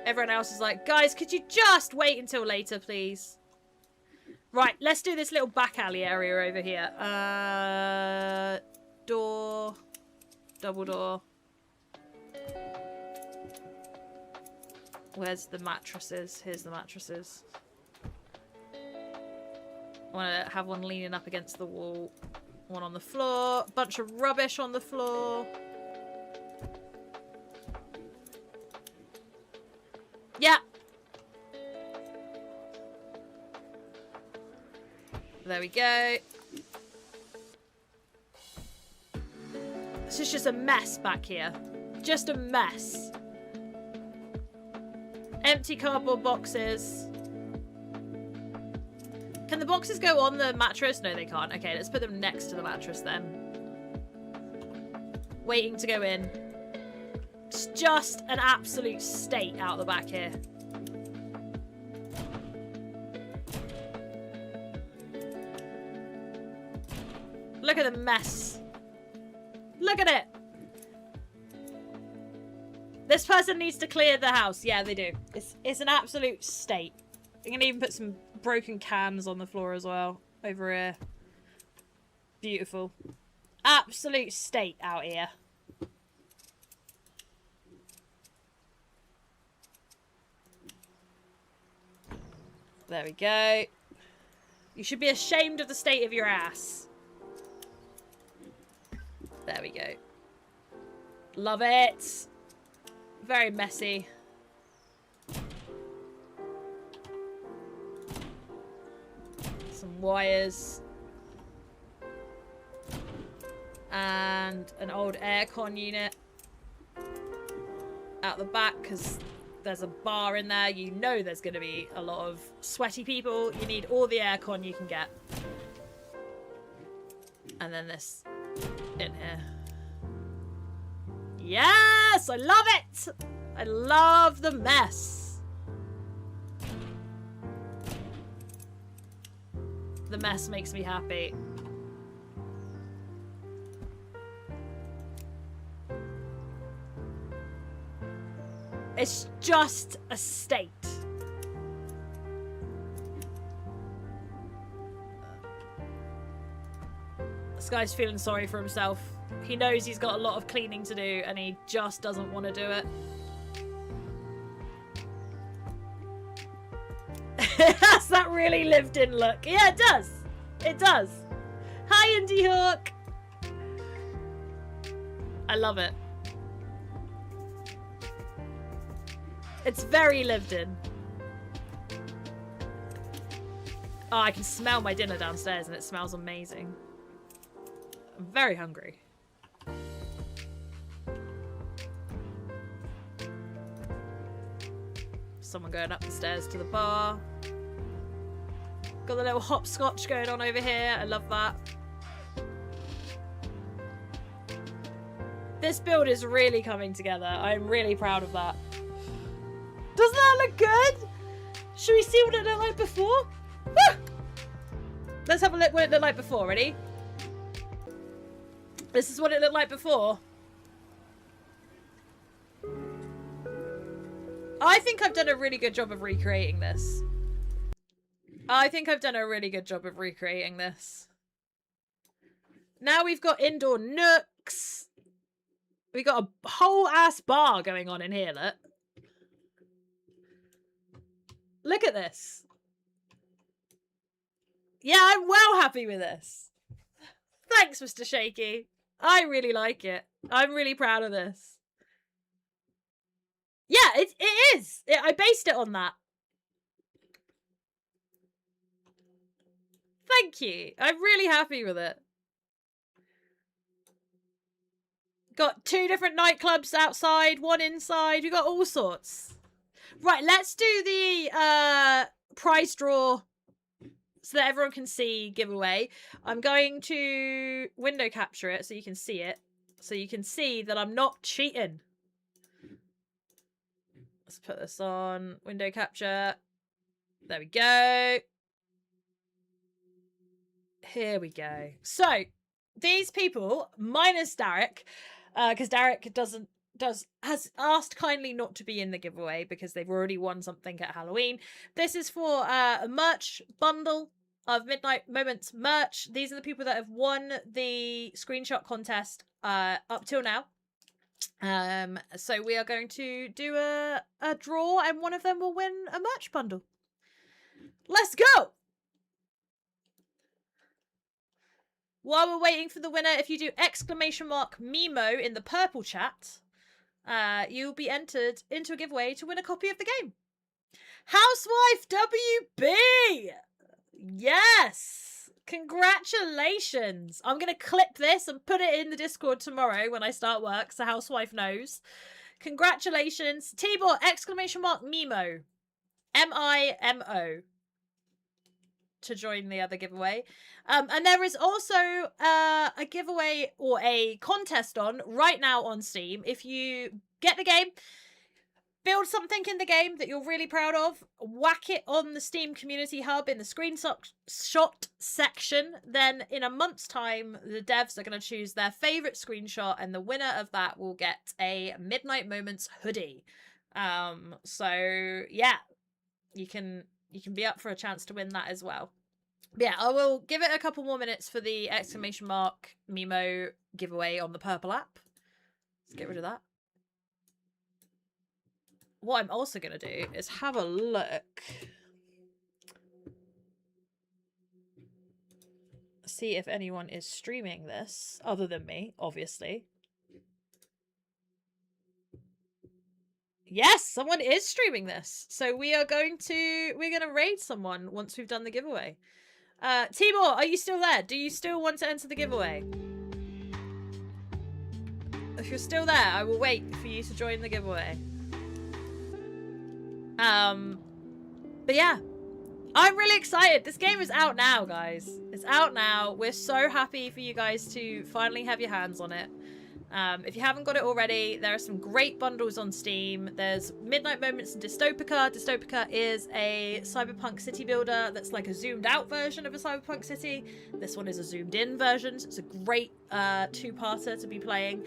[SPEAKER 1] Everyone else is like, guys, could you just wait until later, please? Right, let's do this little back alley area over here. Door. Double door. Where's the mattresses? Here's the mattresses. I want to have one leaning up against the wall. One on the floor. Bunch of rubbish on the floor. Yeah. There we go. This is just a mess back here. Just a mess. Empty cardboard boxes. Can the boxes go on the mattress? No, they can't. Okay, let's put them next to the mattress then. Waiting to go in. It's just an absolute state out the back here. Look at the mess. Look at it. This person needs to clear the house. Yeah, they do. It's an absolute state. I'm going to even put some broken cans on the floor as well. Over here. Beautiful. Absolute state out here. There we go. You should be ashamed of the state of your ass. There we go. Love it. Very messy. Some wires. And an old aircon unit. Out the back, because there's a bar in there. You know there's going to be a lot of sweaty people. You need all the aircon you can get. And then this in here. Yes! I love it! I love the mess. The mess makes me happy. It's just a state. This guy's feeling sorry for himself. He knows he's got a lot of cleaning to do and he just doesn't want to do it. Has that really lived in look? Yeah, it does. It does. Hi, Indie Hawk. I love it. It's very lived in. Oh, I can smell my dinner downstairs and it smells amazing. I'm very hungry. Someone going up the stairs to the bar. Got the little hopscotch going on over here. I love that. This build is really coming together. I'm really proud of that. Doesn't that look good? Should we see what it looked like before? Woo! Let's have a look what it looked like before. Ready? This is what it looked like before. I think I've done a really good job of recreating this. I think I've done a really good job of recreating this. Now we've got indoor nooks. We got a whole ass bar going on in here, look. Look at this. Yeah, I'm well happy with this. Thanks, Mr. Shaky. I really like it. I'm really proud of this. Yeah, it is. I based it on that. Thank you. I'm really happy with it. Got 2 different nightclubs outside, 1 inside. We got all sorts. Right, let's do the prize draw so that everyone can see giveaway. I'm going to window capture it so you can see it. So you can see that I'm not cheating. Let's put this on window capture. There we go. Here we go. So these people, minus Derek, because Derek has asked kindly not to be in the giveaway because they've already won something at Halloween. This is for a merch bundle of Midnight Moments merch. These are the people that have won the screenshot contest up till now. So we are going to do a draw, and one of them will win a merch bundle. Let's go! While we're waiting for the winner, if you do !Mimo in the purple chat, you'll be entered into a giveaway to win a copy of the game. Housewife WB! Yes! Congratulations! I'm going to clip this and put it in the Discord tomorrow when I start work, so Housewife knows. Congratulations. T-Bot, !Mimo. M-I-M-O. To join the other giveaway. And there is also a giveaway or a contest on right now on Steam. If you get the game, build something in the game that you're really proud of, whack it on the Steam Community Hub in the screenshot section. Then in a month's time, the devs are going to choose their favourite screenshot, and the winner of that will get a Midnight Moments hoodie. So yeah, you can be up for a chance to win that as well. But yeah, I will give it a couple more minutes for the !Mimo giveaway on the purple app. Let's get rid of that. What I'm also going to do is have a look. See if anyone is streaming this, other than me, obviously. Yes, someone is streaming this. So we're going to raid someone once we've done the giveaway. Timur, are you still there? Do you still want to enter the giveaway? If you're still there, I will wait for you to join the giveaway. But yeah, I'm really excited. This game is out now, guys. It's out now. We're so happy for you guys to finally have your hands on it. If you haven't got it already, there are some great bundles on Steam. There's Midnight Moments and Dystopica. Dystopica is a cyberpunk city builder that's like a zoomed out version of a cyberpunk city. This one is a zoomed in version, so it's a great two-parter to be playing.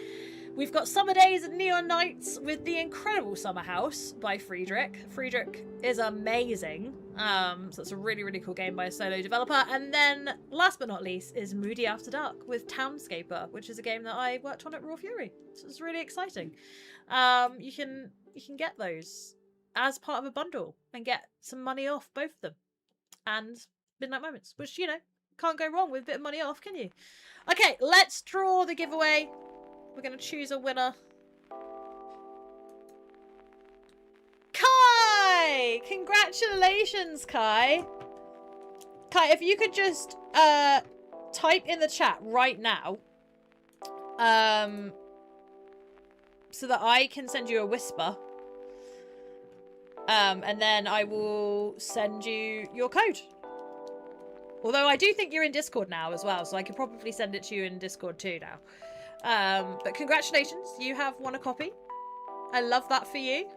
[SPEAKER 1] We've got Summer Days and Neon Nights with the incredible Summer House by Friedrich. Friedrich is amazing. So it's a really, really cool game by a solo developer. And then, last but not least, is Moody After Dark with Townscaper, which is a game that I worked on at Raw Fury. So it's really exciting. You can get those as part of a bundle and get some money off both of them. And Midnight Moments, which, you know, can't go wrong with a bit of money off, can you? Okay, let's draw the giveaway. We're going to choose a winner. Kai! Congratulations, Kai. Kai, if you could just type in the chat right now so that I can send you a whisper. And then I will send you your code. Although I do think you're in Discord now as well, so I could probably send it to you in Discord too now. But congratulations, you have won a copy. I love that for you.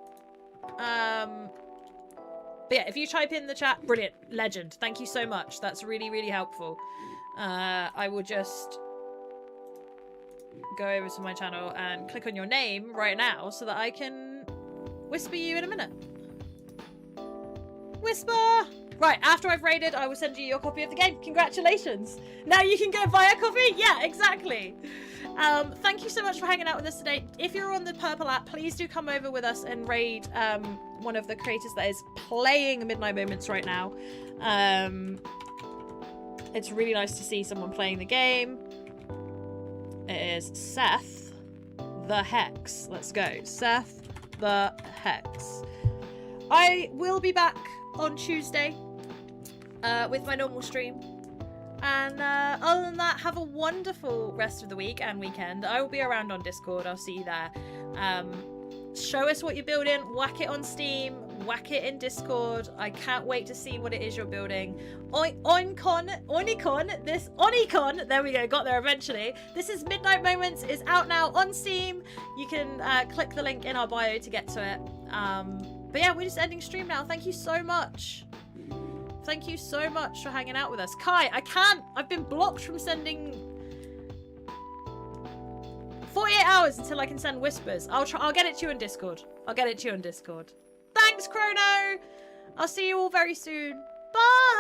[SPEAKER 1] But yeah, if you type in the chat, brilliant, legend. Thank you so much. That's really, really helpful. I will just go over to my channel and click on your name right now so that I can whisper you in a minute. Whisper! Right, after I've raided, I will send you your copy of the game. Congratulations. Now you can go buy a copy? Yeah, exactly. Thank you so much for hanging out with us today. If you're on the purple app, please do come over with us and raid one of the creators that is playing Midnight Moments right now. It's really nice to see someone playing the game. It is Seth the Hex. Let's go. Seth the Hex. I will be back on Tuesday with my normal stream. And other than that, have a wonderful rest of the week and weekend. I will be around on Discord. I'll see you there. Show us what you're building. Whack it on Steam. Whack it in Discord. I can't wait to see what it is you're building. Onicon. There we go. Got there eventually. This is Midnight Moments. Is out now on Steam. You can click the link in our bio to get to it. But yeah, we're just ending stream now. Thank you so much. Thank you so much for hanging out with us. Kai, I can't. I've been blocked from sending 48 hours until I can send whispers. I'll get it to you in Discord. I'll get it to you in Discord. Thanks, Chrono. I'll see you all very soon. Bye.